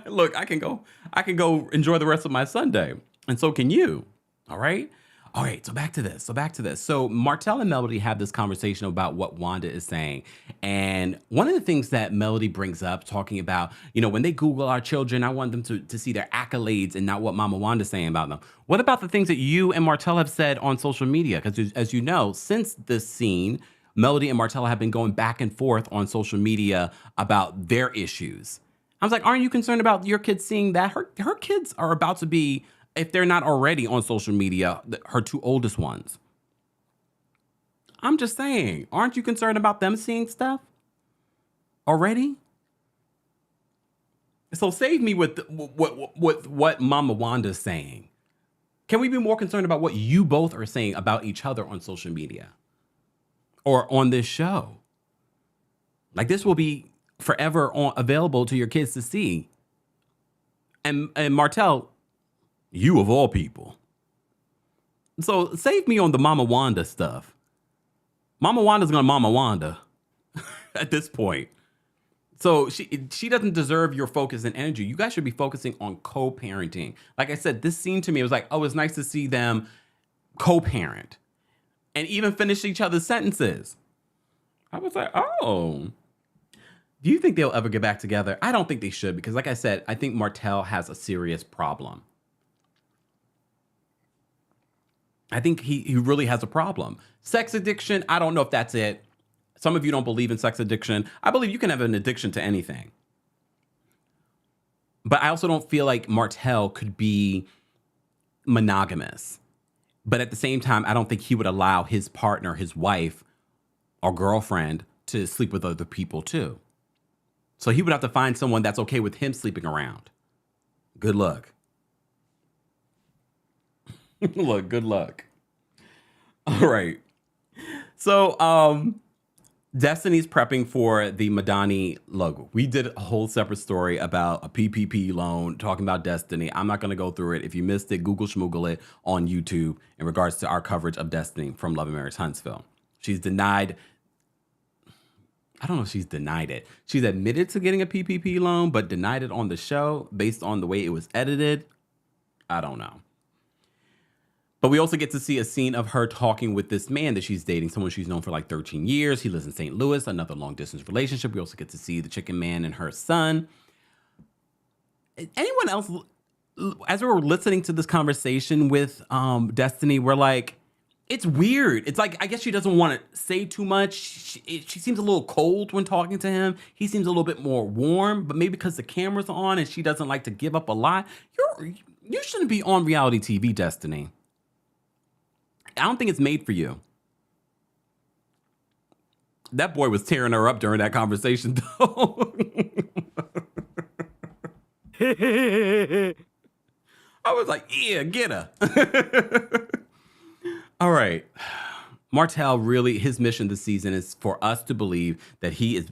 look, I can go enjoy the rest of my Sunday. And so can you. All right. All right, so back to this. So Martel and Melody have this conversation about what Wanda is saying. And one of the things that Melody brings up, talking about, when they Google our children, I want them to see their accolades and not what Mama Wanda's saying about them. What about the things that you and Martel have said on social media? Because as you know, since this scene, Melody and Martel have been going back and forth on social media about their issues. I was like, aren't you concerned about your kids seeing that? Her kids are about to be, if they're not already on social media, her two oldest ones. I'm just saying, aren't you concerned about them seeing stuff already? So save me with what Mama Wanda's saying. Can we be more concerned about what you both are saying about each other on social media or on this show? Like, this will be forever available to your kids to see. And Martell, you of all people. So save me on the Mama Wanda stuff. Mama Wanda's gonna Mama Wanda at this point. So she doesn't deserve your focus and energy. You guys should be focusing on co-parenting. Like I said, this scene to me was like, oh, it's nice to see them co-parent and even finish each other's sentences. I was like, oh. Do you think they'll ever get back together? I don't think they should, because like I said, I think Martell has a serious problem. I think he really has a problem. Sex addiction, I don't know if that's it. Some of you don't believe in sex addiction. I believe you can have an addiction to anything. But I also don't feel like Martell could be monogamous. But at the same time, I don't think he would allow his partner, his wife or girlfriend to sleep with other people too. So he would have to find someone that's okay with him sleeping around. Good luck. Look, good luck. All right. So, Destiny's prepping for the Madani logo. We did a whole separate story about a PPP loan, talking about Destiny. I'm not going to go through it. If you missed it, Google schmoogle it on YouTube in regards to our coverage of Destiny from Love and Marriage Huntsville. She's denied. I don't know if she's denied it. She's admitted to getting a PPP loan, but denied it on the show based on the way it was edited. I don't know. But we also get to see a scene of her talking with this man that she's dating, someone she's known for like 13 years. He lives in St. Louis, another long distance relationship. We also get to see the chicken man and her son. Anyone else, as we were listening to this conversation with Destiny, we're like, it's weird. It's like, I guess she doesn't want to say too much. She seems a little cold when talking to him. He seems a little bit more warm, but maybe because the camera's on and she doesn't like to give up a lot. You shouldn't be on reality TV, Destiny. I don't think it's made for you. That boy was tearing her up during that conversation, though. I was like, yeah, get her. All right. Martell really, his mission this season is for us to believe that he is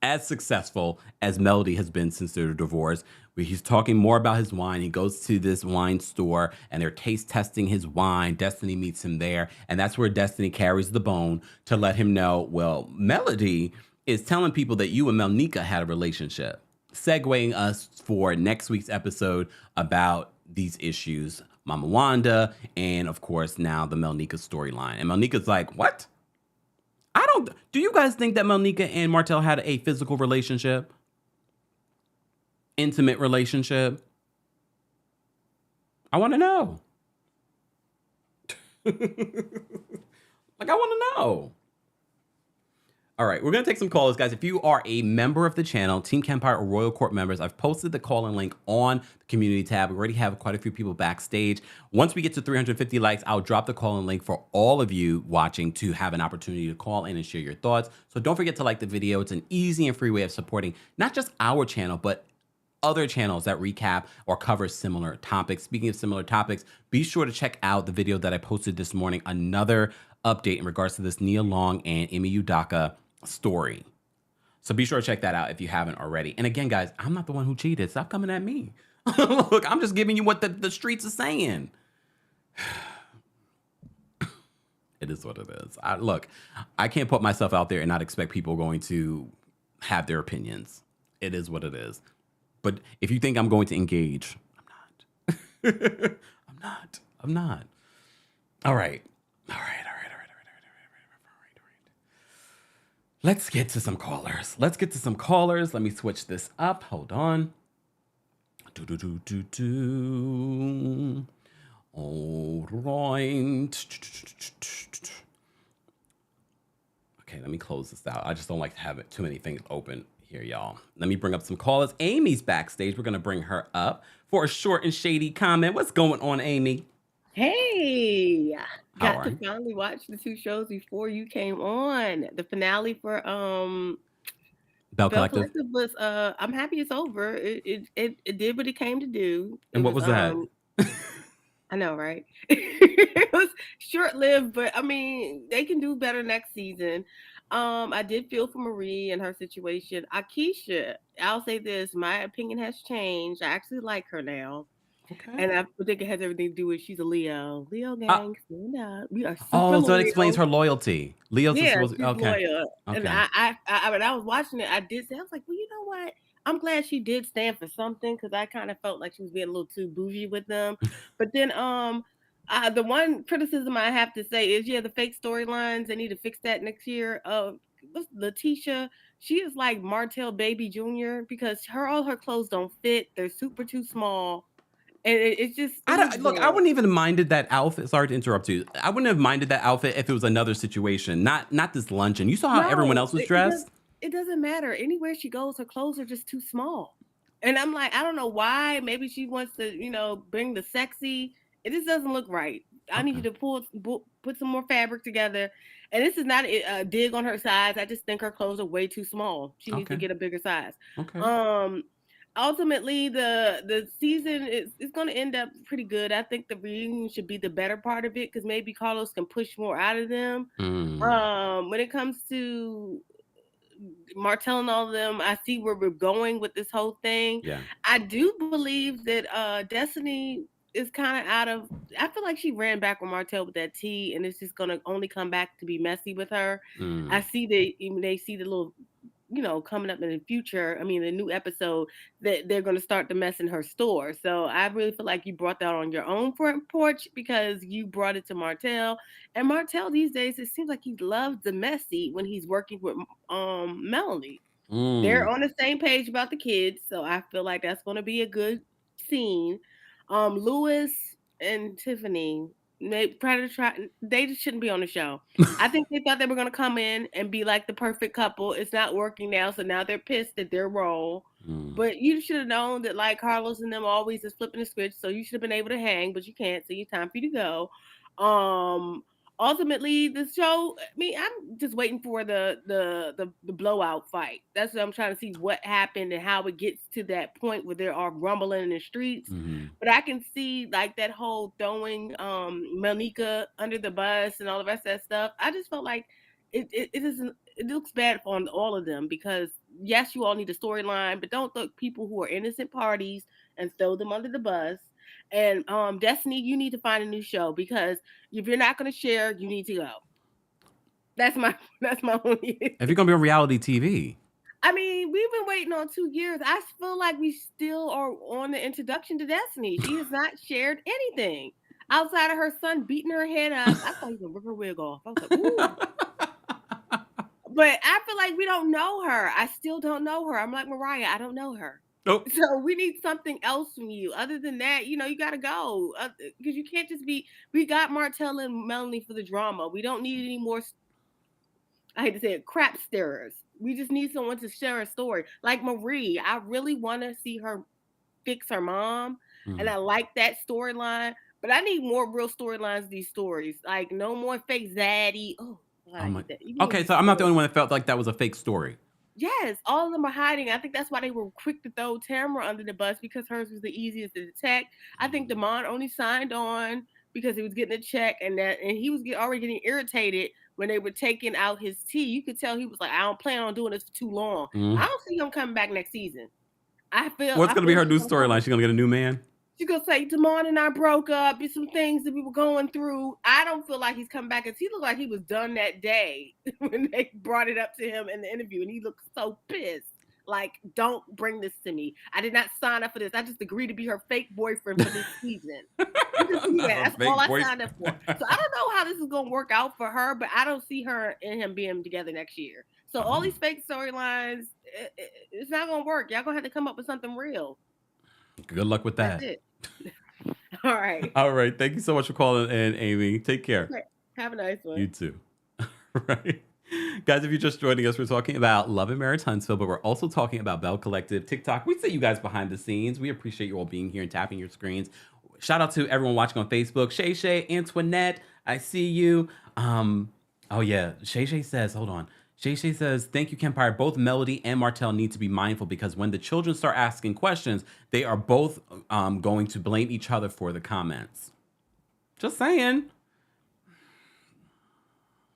as successful as Melody has been since their divorce. He's talking more about his wine. He goes to this wine store and they're taste testing his wine. Destiny meets him there. And that's where Destiny carries the bone to let him know, well, Melody is telling people that you and Melneka had a relationship, segueing us for next week's episode about these issues, Mama Wanda, and of course now the Melneka storyline. And Melneka's like, what? Do you guys think that Melneka and Martell had a physical relationship? Intimate relationship? I want to know. Like, I want to know. All right, we're going to take some callers, guys. If you are a member of the channel, Team Kempire or Royal Court members, I've posted the call-in link on the community tab. We already have quite a few people backstage. Once we get to 350 likes, I'll drop the call-in link for all of you watching to have an opportunity to call in and share your thoughts. So don't forget to like the video. It's an easy and free way of supporting not just our channel, but other channels that recap or cover similar topics. Speaking of similar topics, be sure to check out the video that I posted this morning, another update in regards to this Nia Long and Emi Udaka story. So be sure to check that out if you haven't already. And again, guys, I'm not the one who cheated. Stop coming at me. Look, I'm just giving you what the streets are saying. It is what it is. Look, I can't put myself out there and not expect people going to have their opinions. It is what it is. But if you think I'm going to engage, I'm not. I'm not. All right. Let's get to some callers. Let me switch this up. Hold on. All right. Okay, let me close this out. I just don't like to have too many things open here, y'all. Let me bring up some callers. Amy's backstage. We're going to bring her up for a short and shady comment. What's going on, Amy?
Hey, got to finally watch the two shows before you came on. The finale for
Belle Collective
was I'm happy it's over. It did what it came to do.
And what was that?
I know, right? It was short-lived, but I mean, they can do better next season. I did feel for Marie and her situation. Akisha, I'll say this, my opinion has changed. I actually like her now. Okay. And I think it has everything to do with she's a Leo. Leo gang, stand up. We are super loyal.
So it explains her loyalty. Leo's
supposed to be loyal. Okay. And when I was watching it, I did say, I was like, well, you know what? I'm glad she did stand for something because I kind of felt like she was being a little too bougie with them. But then the one criticism I have to say is, the fake storylines, they need to fix that next year. Letitia, she is like Martell Baby Jr. because all her clothes don't fit. They're super too small. And it's just... I
wouldn't even have minded that outfit. Sorry to interrupt you. I wouldn't have minded that outfit if it was another situation, not this luncheon. You saw how everyone else was dressed?
It doesn't matter. Anywhere she goes, her clothes are just too small. And I'm like, I don't know why. Maybe she wants to, bring the sexy. It just doesn't look right. I need you to put some more fabric together. And this is not a dig on her size. I just think her clothes are way too small. She needs to get a bigger size. Okay. Ultimately, the season is going to end up pretty good. I think the reunion should be the better part of it because maybe Carlos can push more out of them. When it comes to Martell and all of them, I see where we're going with this whole thing. Yeah. I do believe that Destiny is kind of out of... I feel like she ran back with Martell with that tea, and it's just going to only come back to be messy with her. I see they see the little... coming up in the future, the new episode, that they're going to start to mess in her store. So I really feel like you brought that on your own front porch because you brought it to Martell. And Martell these days, it seems like he loves the messy when he's working with Melody. They're on the same page about the kids. So I feel like that's going to be a good scene. Lewis and Tiffany... They just shouldn't be on the show. I think they thought they were going to come in and be like the perfect couple. It's not working now, so now they're pissed at their role. But you should have known that like Carlos and them always is flipping the switch, so you should have been able to hang, but you can't, so it's time for you to go. ultimately the show, I mean, I'm just waiting for the blowout fight. That's what I'm trying to see, what happened and how it gets to that point where there are rumbling in the streets.
Hmm.
But I can see like that whole throwing Melneka under the bus and all the rest of that stuff. I just felt like it isn't, it looks bad on all of them, because yes, you all need a storyline, but don't throw people who are innocent parties and throw them under the bus. And Destiny, you need to find a new show, because if you're not going to share, you need to go. That's my that's my only.
If you're gonna be on reality TV,
I mean, we've been waiting on 2 years. I feel like we still are on the introduction to Destiny. She has not shared anything outside of her son beating her head up. I thought he was gonna rip her wig off. I was like, ooh. But I feel like we don't know her. I still don't know her. I'm like Mariah. I don't know her.
oh,
So we need something else from you. Other than that, you got to go, because you can't just be. We got Martell and Melody for the drama. We don't need any more. I hate to say it, crap stirrers. We just need someone to share a story. Like Marie, I really want to see her fix her mom, and I like that storyline. But I need more real storylines. These stories, like no more fake zaddy. Oh God,
oh
I
my.
hate that. Even though
Okay,
he's
so I'm not the
good.
only one that felt like that was a fake story.
Yes, all of them are hiding. I think that's why they were quick to throw Tamara under the bus, because hers was the easiest to detect. I think Damon only signed on because he was getting a check, and he was already getting irritated when they were taking out his tea. You could tell he was like, "I don't plan on doing this for too long. I
Mm.
don't see him coming back next season. I feel
What's
I
gonna be
feel
her
he's
new
gonna come
storyline?
back."
She's gonna get a new man.
She's gonna say, Damon and I broke up. There's some things that we were going through. I don't feel like he's coming back, because he looked like he was done that day when they brought it up to him in the interview, and he looked so pissed. Like, don't bring this to me. I did not sign up for this. I just agreed to be her fake boyfriend for this season. You can see
Not
that.
her
That's all
fake
I
voice.
signed up for. So I don't know how this is gonna work out for her, but I don't see her and him being together next year. So all
Oh,
these fake storylines, it's not gonna work. Y'all gonna have to come up with something real.
good luck with
That's
that.
it. All right.
All right, thank you so much for calling in, Amy. Take care.
Okay. Have a nice
You
one.
too. Right. Guys, if you're just joining us, we're talking about Love and Marriage Huntsville, but we're also talking about Belle Collective, TikTok. We see you guys behind the scenes. We appreciate you all being here and tapping your screens. Shout out to everyone watching on Facebook. Shay Shay, Antoinette, I see you. Oh yeah, Shay Shay says, hold on. Shay Shay says, thank you, Kempire. Both Melody and Martell need to be mindful, because when the children start asking questions, they are both going to blame each other for the comments. Just saying.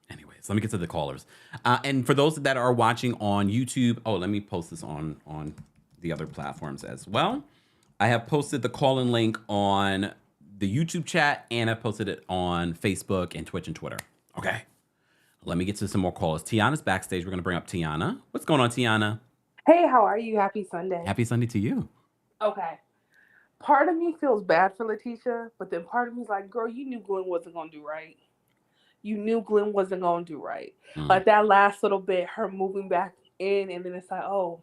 Anyways, let me get to the callers. And for those that are watching on YouTube, oh, let me post this on the other platforms as well. I have posted the call-in link on the YouTube chat, and I posted it on Facebook and Twitch and Twitter. Okay. Let me get to some more calls. Tiana's backstage. We're going to bring up Tiana. What's going on, Tiana?
Hey, how are you? Happy Sunday.
Happy Sunday to you.
Okay. Part of me feels bad for Letitia, but then part of me is like, girl, you knew Glenn wasn't going to do right. You knew Glenn wasn't going to do right. Like that last little bit, her moving back in, and then it's like, oh,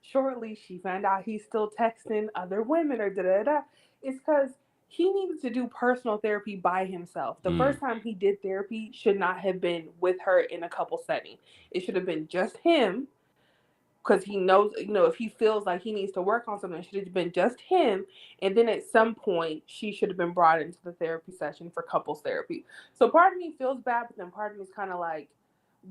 shortly she found out he's still texting other women or da-da-da. It's because he needed to do personal therapy by himself. The first time he did therapy should not have been with her in a couple setting. It should have been just him, because he knows, if he feels like he needs to work on something, it should have been just him. And then at some point, she should have been brought into the therapy session for couples therapy. So part of me feels bad, but then part of me is kind of like,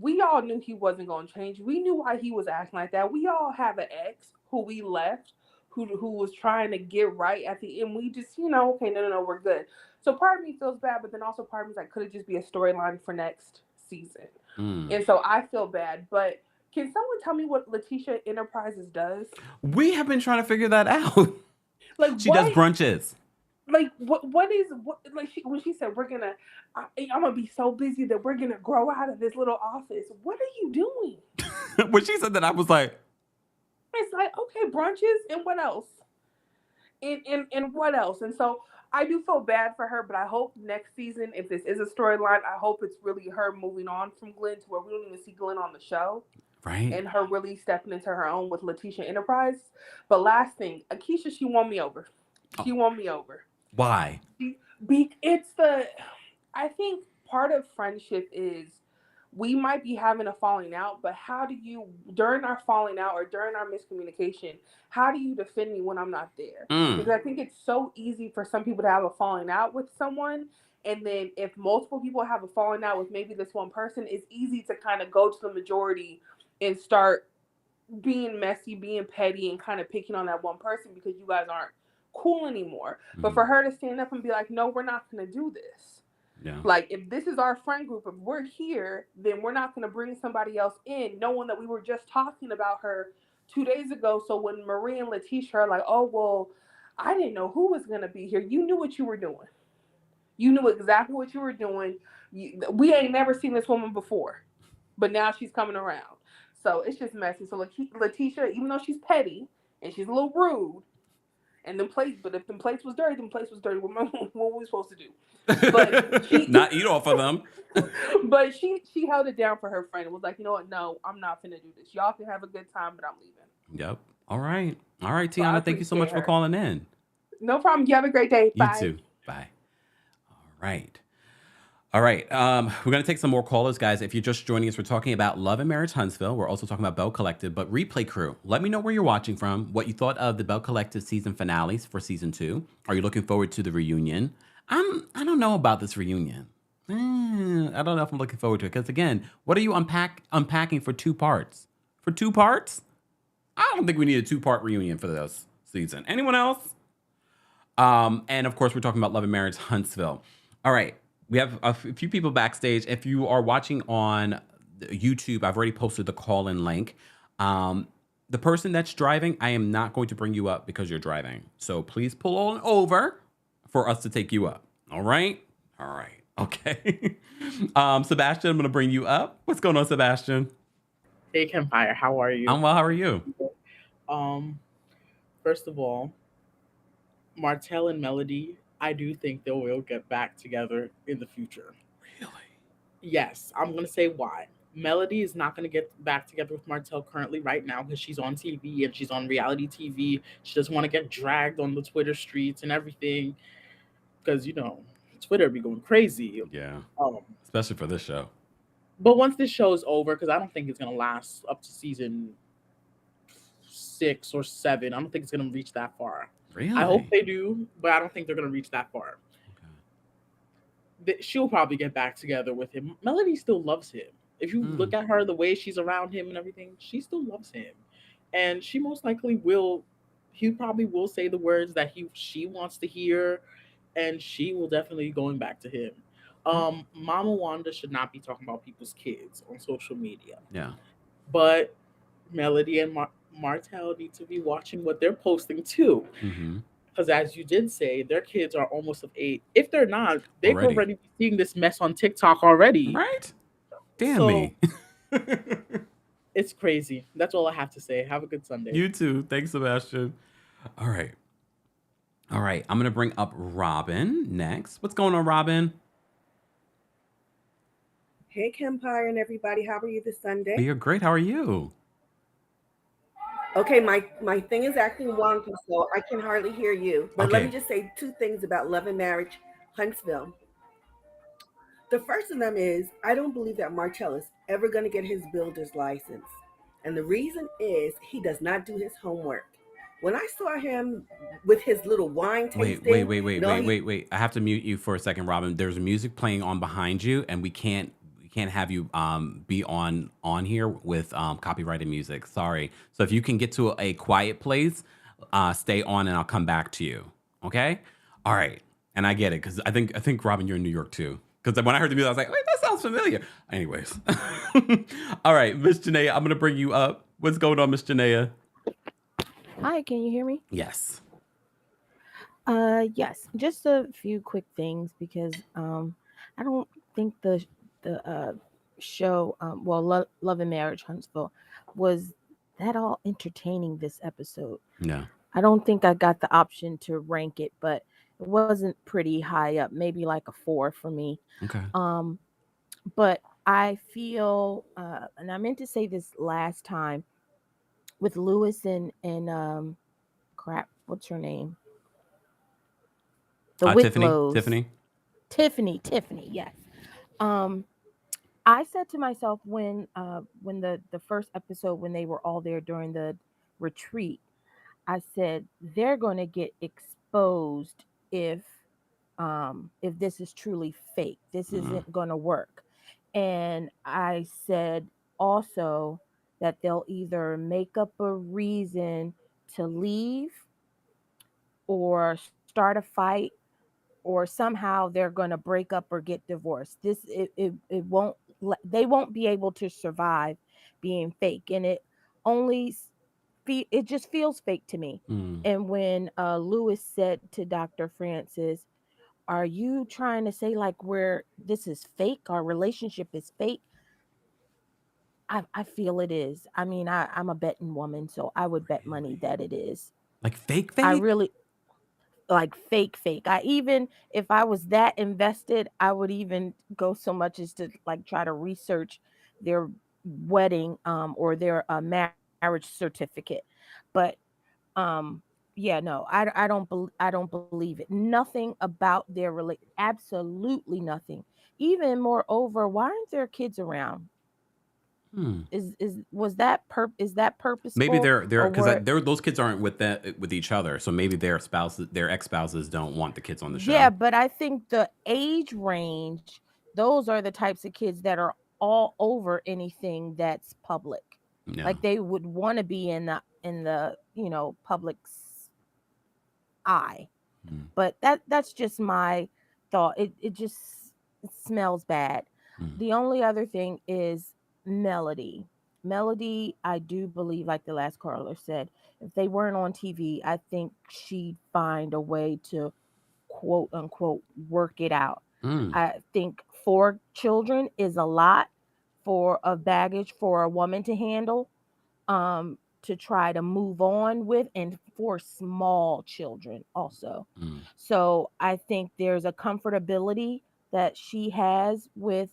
we all knew he wasn't going to change. We knew why he was acting like that. We all have an ex who we left, who was trying to get right at the end. We just, okay, no, we're good. So part of me feels bad, but then also part of me is like, could it just be a storyline for next season? And so I feel bad, but can someone tell me what Letitia Enterprises does?
We have been trying to figure that out.
Like
she does brunches.
Like what like when she said I'm gonna be so busy that we're gonna grow out of this little office. What are you doing?
When she said that, I was like,
it's like, okay, brunches and what else? And what else? And so I do feel bad for her, but I hope next season, if this is a storyline, I hope it's really her moving on from Glenn to where we don't even see Glenn on the show.
Right.
And her really stepping into her own with Letitia Enterprise. But last thing, Akisha, she won me over. She won me over.
Why?
I think part of friendship is we might be having a falling out, but how do you, during our falling out or during our miscommunication, how do you defend me when I'm not there? Because I think it's so easy for some people to have a falling out with someone And then if multiple people have a falling out with maybe this one person, it's easy to kind of go to the majority and start being messy, being petty, and kind of picking on that one person because you guys aren't cool anymore. But
Mhm.
for her to stand up and be like, no, we're not going to do this.
Yeah.
Like, if this is our friend group, if we're here, then we're not going to bring somebody else in, knowing that we were just talking about her 2 days ago. So when Marie and Letitia are like, oh, well, I didn't know who was going to be here, you knew what you were doing. You knew exactly what you were doing. We ain't never seen this woman before, but now she's coming around. So it's just messy. So Letitia, even though she's petty and she's a little rude, and them plates, but if them plates was dirty, them plates was dirty. What were we supposed to do? But she,
Not eat off of them.
but she held it down for her friend and was like, you know what? No, I'm not finna do this. Y'all can have a good time, but I'm leaving.
Yep. All right. All right,
So I
Tiana. Thank you so much
appreciate
for
her.
calling in.
No problem. You have a great day.
You
Bye.
too. Bye. All right. All right. We're going to take some more callers, guys. If you're just joining us, we're talking about Love and Marriage Huntsville. We're also talking about Belle Collective, but replay crew. Let me know where you're watching from, what you thought of the Belle Collective season finales for season 2. Are you looking forward to the reunion? I don't know about this reunion. I don't know if I'm looking forward to it. Because again, what are you unpacking for 2 parts? For 2 parts? I don't think we need a 2-part reunion for this season. Anyone else? And of course, we're talking about Love and Marriage Huntsville. All right. We have a few people backstage. If you are watching on YouTube, I've already posted the call-in link. The person that's driving, I am not going to bring you up because you're driving. So please pull on over for us to take you up. All right? All right. Okay. Sebastian, I'm going to bring you up. What's going on, Sebastian?
Hey, Kempire, how are you?
I'm well. How are you?
Um, First of all, Martel and Melody, I do think they will get back together in the future.
Really?
Yes, I'm gonna say why. Melody is not gonna get back together with Martel currently right now because she's on TV and she's on reality TV. She doesn't want to get dragged on the Twitter streets and everything because Twitter be going crazy.
Yeah.
Um,
Especially for this show.
but once this show is over, because I don't think it's gonna last up to season 6 or 7. I don't think it's gonna reach that far.
Really?
I hope they do, but I don't think they're gonna reach that far.
Okay.
She'll probably get back together with him. Melody still loves him. If you look at her, the way she's around him and everything, she still loves him, and she most likely will. He probably will say the words that she wants to hear, and she will definitely be going back to him. Mama Wanda should not be talking about people's kids on social media,
Yeah.
but Melody and Martell need to be watching what they're posting too.
Mm-hmm.
Because as you did say, their kids are almost of 8. If they're not, they could already be seeing this mess on TikTok already.
Right? Damn
So,
me.
It's crazy. That's all I have to say. Have a good Sunday.
You too. Thanks, Sebastian. All right. All right. I'm going to bring up Robin next. What's going on, Robin?
Hey, Kempire and everybody. How are you this Sunday?
We are great. How are you?
Okay, my thing is acting wonky, so I can hardly hear you. But let me just say 2 things about Love and Marriage Huntsville. The first of them is I don't believe that Martell is ever going to get his builder's license. And the reason is he does not do his homework. When I saw him with his little wine tasting...
Wait. I have to mute you for a second, Robin. There's music playing on behind you, and we can't have you be on here with copyrighted music. Sorry. So if you can get to a quiet place, stay on, and I'll come back to you. Okay? All right. And I get it because I think Robin, you're in New York too. Because when I heard the music, I was like, wait, that sounds familiar. Anyways. All right, Miss Janaea, I'm gonna bring you up. What's going on, Miss Janaea?
Hi, can you hear me?
Yes.
Yes. Just a few quick things because I don't think the show Love and Marriage Huntsville was that all entertaining this episode.
Yeah.
I don't think I got the option to rank it, but it wasn't pretty high up, maybe like a 4 for me.
Okay.
But I feel and I meant to say this last time with Lewis and what's her name? The Whitlows. Tiffany, yes. I said to myself when the first episode, when they were all there during the retreat, I said they're going to get exposed if if this is truly fake. This
Mm.
isn't going to work. And I said also that they'll either make up a reason to leave or start a fight or somehow they're going to break up or get divorced. It won't they won't be able to survive being fake, and it only it just feels fake to me.
Mm.
And when Lewis said to Dr. Francis, "Are you trying to say like where this is fake? Our relationship is fake?" I feel it is. I mean, I'm a betting woman, so I would bet money
Really?
that it is.
Like fake,
I
fake?
really like fake. I even if I was that invested, I would even go so much as to like try to research their wedding or their marriage certificate. But um yeah, no, I don't believe it. Nothing about their absolutely nothing. Even moreover, why aren't their kids around?
Hmm.
Is that
Maybe
purposeful
they're
or
because
were
those kids aren't with each other, so maybe their ex spouses don't want the kids on the
yeah,
show.
but I think the age range, those are the types of kids that are all over anything that's public.
Yeah.
Like they would want to be in the, public's eye.
Mm.
But that's just my thought. It just it smells bad.
Mm.
The only other thing is Melody. Melody, I do believe, like the last caller said, if they weren't on TV, I think she'd find a way to quote unquote work it out.
Mm.
I think 4 children is a lot for of baggage for a woman to handle, to try to move on with, and for small children also.
Mm.
So I think there's a comfortability that she has with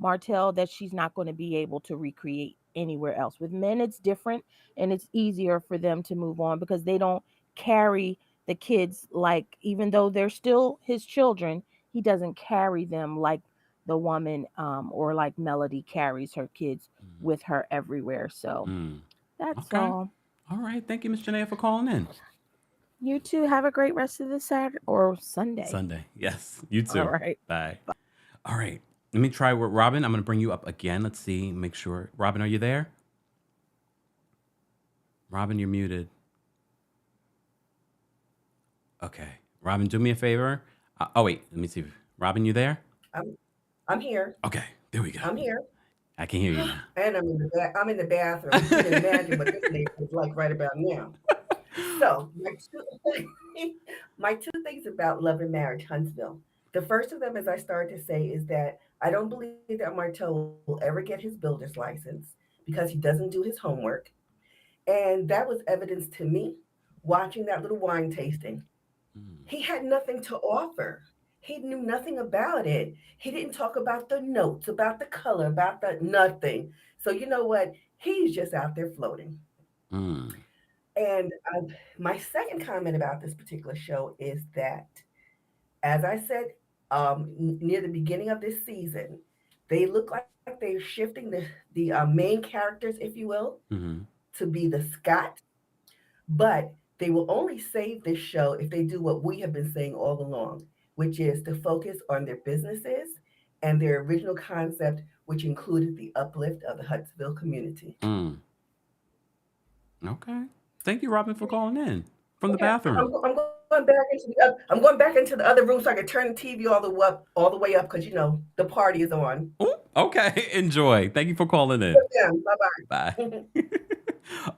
Martell that she's not going to be able to recreate anywhere else. With men, it's different and it's easier for them to move on because they don't carry the kids like, even though they're still his children, he doesn't carry them like the woman or like Melody carries her kids
Mm.
with her everywhere. So
Mm.
that's
Okay.
all.
All right. Thank you, Miss Janaea, for calling in.
You two have a great rest of the Saturday or Sunday.
Sunday. Yes. You
All
too.
right.
Bye. All right. Let me try with Robin. I'm going to bring you up again. Let's see. Make sure. Robin, are you there? Robin, you're muted. Okay. Robin, do me a favor. Oh, wait. Let me see. Robin, you there?
I'm I'm here.
Okay. There we go.
I'm here.
I can hear you now.
And I'm in the bathroom. You can imagine what this neighborhood is like right about now. So my two things about Love and Marriage Huntsville. The first of them, as I started to say, is that I don't believe that Martel will ever get his builder's license because he doesn't do his homework. And that was evidence to me watching that little wine tasting.
Mm.
He had nothing to offer. He knew nothing about it. He didn't talk about the notes, about the color, about the nothing. So you know what? He's just out there floating.
Mm.
And my second comment about this particular show is that, as I said near the beginning of this season, they look like they're shifting the main characters, if you will,
Mm-hmm.
to be the Scott. But they will only save this show if they do what we have been saying all along, which is to focus on their businesses and their original concept, which included the uplift of the Huntsville community.
Mm. Okay. Thank you, Robin, for calling in from the
Okay,
bathroom.
I'm going back into the other room so I can turn the TV all the way up because the party is on.
Ooh, okay. Enjoy. Thank you for calling in.
Yeah,
Bye.
bye.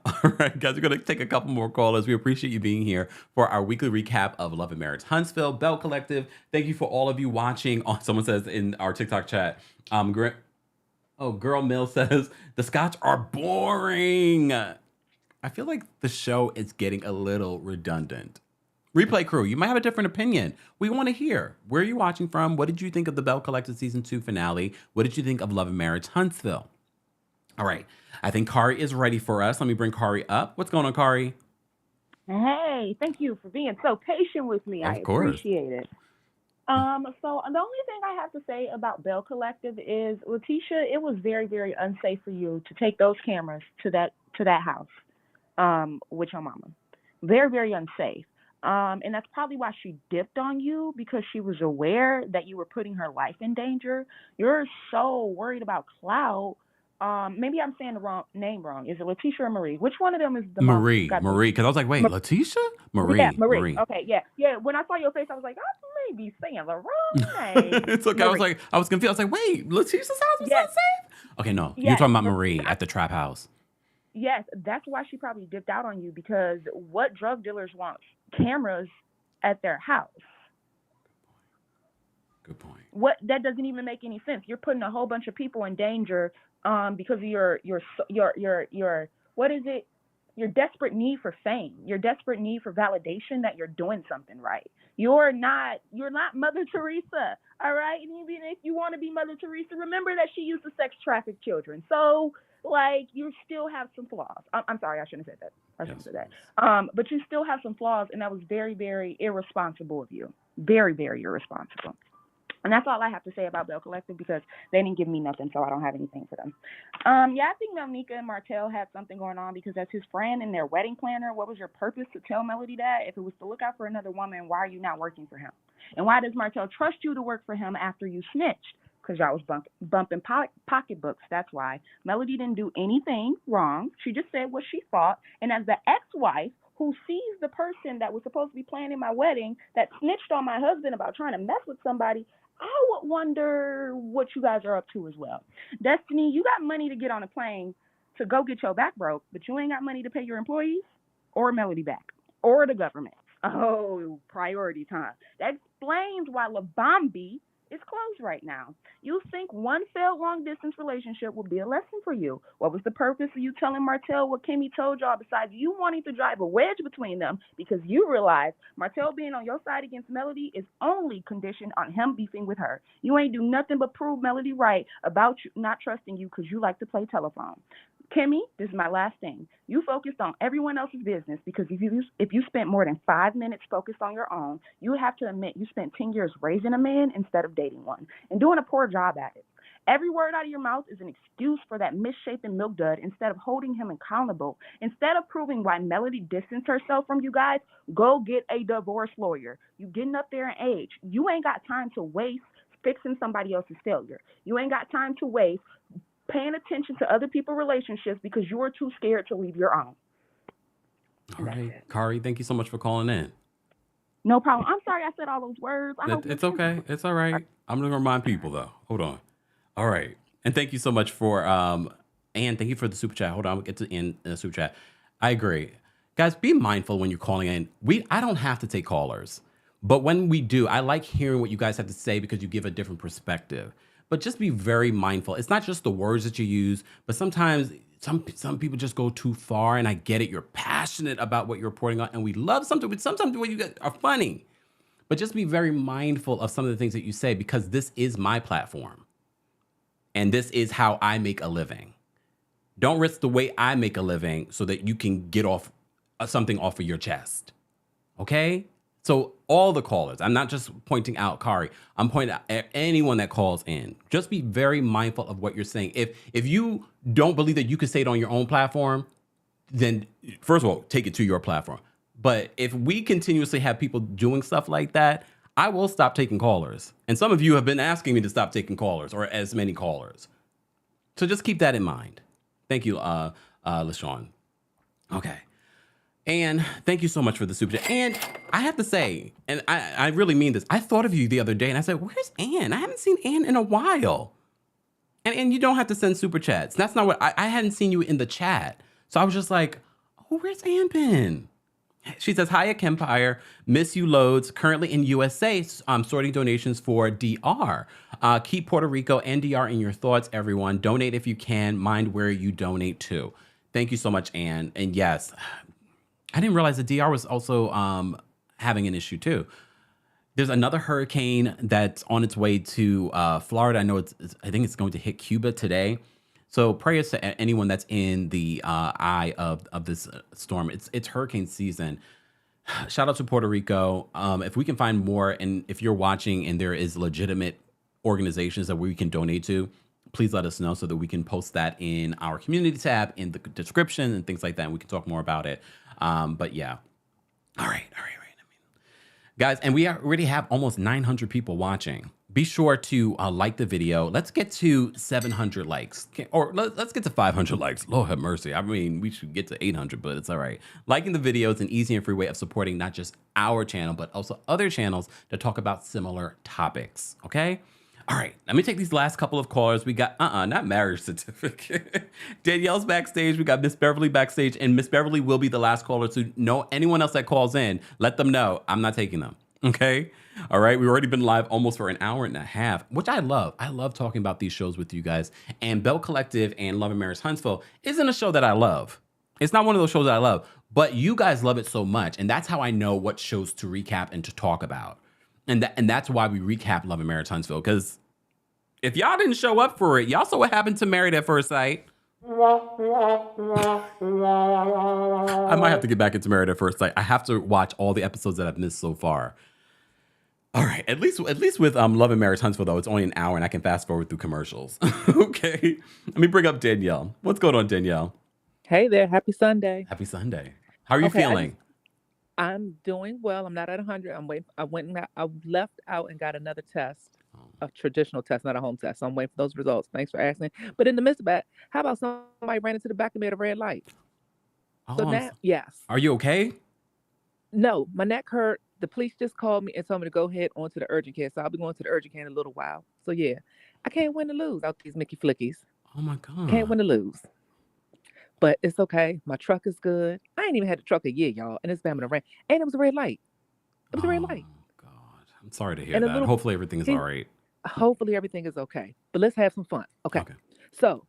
All right, guys, we're going to take a couple more callers. We appreciate you being here for our weekly recap of Love and Marriage Huntsville, Belle Collective. Thank you for all of you watching. Oh, someone says in our TikTok chat, Girl Mill says, the Scotch are boring. I feel like the show is getting a little redundant. Replay crew, you might have a different opinion. We want to hear. Where are you watching from? What did you think of the Belle Collective Season 2 finale? What did you think of Love and Marriage Huntsville? All right. I think Kari is ready for us. Let me bring Kari up. What's going on, Kari?
Hey, thank you for being so patient with me. I
Of course.
appreciate it. So the only thing I have to say about Bell Collective is, Letitia, it was very, very unsafe for you to take those cameras to that house, with your mama. Very, very unsafe. And that's probably why she dipped on you, because she was aware that you were putting her life in danger. You're so worried about clout. Maybe I'm saying the name wrong. Is it Letitia or Marie? Which one of them is the mom?
Marie, because I was like, wait, Letitia? Marie.
Yeah, Marie. Okay, yeah. When I saw your face, I was like, I may be saying the wrong name.
It's okay.
Marie.
I was confused. I was like, wait, Letitia's house was
Yes.
unsafe? Okay, no.
Yes.
You're talking about Marie at the trap house.
Yes, that's why she probably dipped out on you, because what drug dealers want cameras at their house?
Good point.
What, that doesn't even make any sense. You're putting a whole bunch of people in danger because of your what is it? Your desperate need for fame, your desperate need for validation that you're doing something right. You're not Mother Teresa, all right? And even if you want to be Mother Teresa, remember that she used to sex traffic children. So, like, you still have some flaws. I'm sorry, I shouldn't have said that. But you still have some flaws, and that was very, very irresponsible of you. Very, very irresponsible. And that's all I have to say about Belle Collective, because they didn't give me nothing, so I don't have anything for them. Yeah, I think Melneka and Martell had something going on, because as his friend and their wedding planner, what was your purpose to tell Melody that? If it was to look out for another woman, why are you not working for him? And why does Martell trust you to work for him after you snitched? Because y'all was bumping pocketbooks, that's why. Melody didn't do anything wrong. She just said what she thought. And as the ex-wife who sees the person that was supposed to be planning my wedding, that snitched on my husband about trying to mess with somebody, I would wonder what you guys are up to as well. Destiny, you got money to get on a plane to go get your back broke, but you ain't got money to pay your employees or Melody back or the government. Oh, priority time. That explains why Labambi is closed right now. You think one failed long-distance relationship will be a lesson for you. What was the purpose of you telling Martell what Kimmy told y'all, besides you wanting to drive a wedge between them, because you realize Martell being on your side against Melody is only conditioned on him beefing with her. You ain't do nothing but prove Melody right about you not trusting you because you like to play telephone. Kimmy, this is my last thing. You focused on everyone else's business, because if you spent more than 5 minutes focused on your own, you would have to admit you spent 10 years raising a man instead of dating one and doing a poor job at it. Every word out of your mouth is an excuse for that misshapen milk dud instead of holding him accountable. Instead of proving why Melody distanced herself from you guys, go get a divorce lawyer. You getting up there in age. You ain't got time to waste fixing somebody else's failure. You ain't got time to waste paying attention to other people's relationships because you are too scared to leave your own.
All right, Kari, thank you so much for calling in.
No problem. I'm sorry I said all those words.
It's okay. It's all right. I'm going to remind people, though. Hold on. All right. And thank you so much for, Ann, thank you for the super chat. Hold on. We'll get to in the super chat. I agree. Guys, be mindful when you're calling in. I don't have to take callers. But when we do, I like hearing what you guys have to say because you give a different perspective. But just be very mindful. It's not just the words that you use, but sometimes some people just go too far. And I get it. You're passionate about what you're reporting on. And we love something, but sometimes what you guys are funny. But just be very mindful of some of the things that you say, because this is my platform. And this is how I make a living. Don't risk the way I make a living so that you can get off something off of your chest. Okay? So all the callers, I'm not just pointing out Kari, I'm pointing out anyone that calls in. Just be very mindful of what you're saying. If you don't believe that you can say it on your own platform, then first of all, take it to your platform. But if we continuously have people doing stuff like that, I will stop taking callers. And some of you have been asking me to stop taking callers, or as many callers. So just keep that in mind. Thank you, LaShawn. Okay. And thank you so much for the super chat. And I have to say, and I really mean this, I thought of you the other day and I said, where's Ann? I haven't seen Ann in a while. And you don't have to send super chats. That's not what, I hadn't seen you in the chat. So I was just like, oh, where's Ann been? She says, hi at Kempire, miss you loads. Currently in USA, sorting donations for DR. Keep Puerto Rico and DR in your thoughts, everyone. Donate if you can. Mind where you donate to. Thank you so much, Ann. And yes, I didn't realize the DR was also having an issue too. There's another hurricane that's on its way to Florida. I think it's going to hit Cuba today. So prayers to anyone that's in the eye of this storm. It's hurricane season. Shout out to Puerto Rico. If we can find more, and if you're watching and there is legitimate organizations that we can donate to, please let us know so that we can post that in our community tab, in the description and things like that. And we can talk more about it. But yeah. All right. Guys, and we already have almost 900 people watching. Be sure to like the video. Let's get to 700 likes. Or let's get to 500 likes. Lord have mercy. I mean, we should get to 800, but it's all right. Liking the video is an easy and free way of supporting not just our channel, but also other channels that talk about similar topics, okay? All right, let me take these last couple of callers. We got, not marriage certificate. Danielle's backstage. We got Miss Beverly backstage, and Miss Beverly will be the last caller. So know anyone else that calls in, let them know I'm not taking them, okay? All right, we've already been live almost for an hour and a half, which I love. I love talking about these shows with you guys. And Belle Collective and Love and Marriage Huntsville isn't a show that I love. It's not one of those shows that I love, but you guys love it so much. And that's how I know what shows to recap and to talk about. And that's why we recap Love and Marriage Huntsville, because if y'all didn't show up for it, y'all saw what happened to Married at First Sight. I might have to get back into Married at First Sight. I have to watch all the episodes that I've missed so far. All right, at least with Love and Marriage Huntsville, though, it's only an hour and I can fast forward through commercials. Okay, let me bring up Danielle. What's going on, Danielle?
Hey there, happy Sunday.
Happy Sunday. How are you feeling?
I'm doing well. I'm not at 100. I'm waiting. I left out and got another test, a traditional test, not a home test. So I'm waiting for those results. Thanks for asking. But in the midst of that, how about somebody ran into the back of me at a red light? So now, yes.
Are you okay?
No, my neck hurt. The police just called me and told me to go ahead onto the urgent care. So I'll be going to the urgent care in a little while. So yeah, I can't win or lose out these Mickey Flickies.
Oh my God.
Can't win or lose. But it's okay. My truck is good. I ain't even had the truck a year, y'all. And it's been in the rain. And it was a red light. It was a red light.
God. I'm sorry to hear that. Hopefully everything is all right.
Hopefully everything is okay. But let's have some fun. Okay. So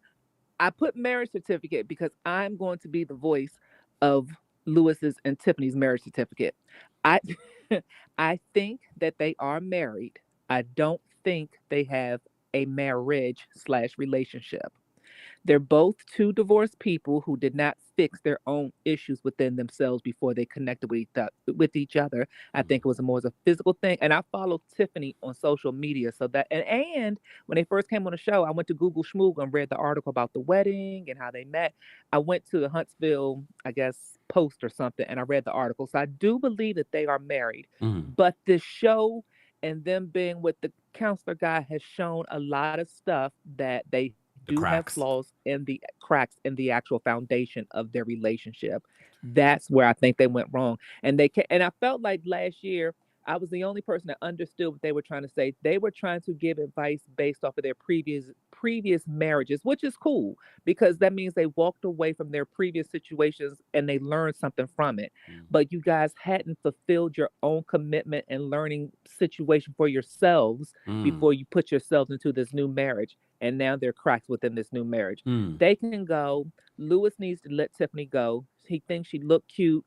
I put marriage certificate because I'm going to be the voice of Lewis's and Tiffany's marriage certificate. I think that they are married. I don't think they have a marriage/relationship. They're both two divorced people who did not fix their own issues within themselves before they connected with each other. I think it was more as a physical thing. And I followed Tiffany on social media. So that, and when they first came on the show, I went to Google Schmoog and read the article about the wedding and how they met. I went to the Huntsville, I guess, Post or something, and I read the article. So I do believe that they are married. But the show and them being with the counselor guy has shown a lot of stuff that they do have flaws in the cracks in the actual foundation of their relationship. That's where I think they went wrong. And I felt like last year I was the only person that understood what they were trying to say. They were trying to give advice based off of their previous marriages, which is cool because that means they walked away from their previous situations and they learned something from it. But you guys hadn't fulfilled your own commitment and learning situation for yourselves before you put yourselves into this new marriage. And now there are cracks within this new marriage. They can go. Lewis needs to let Tiffany go. He thinks she looked cute.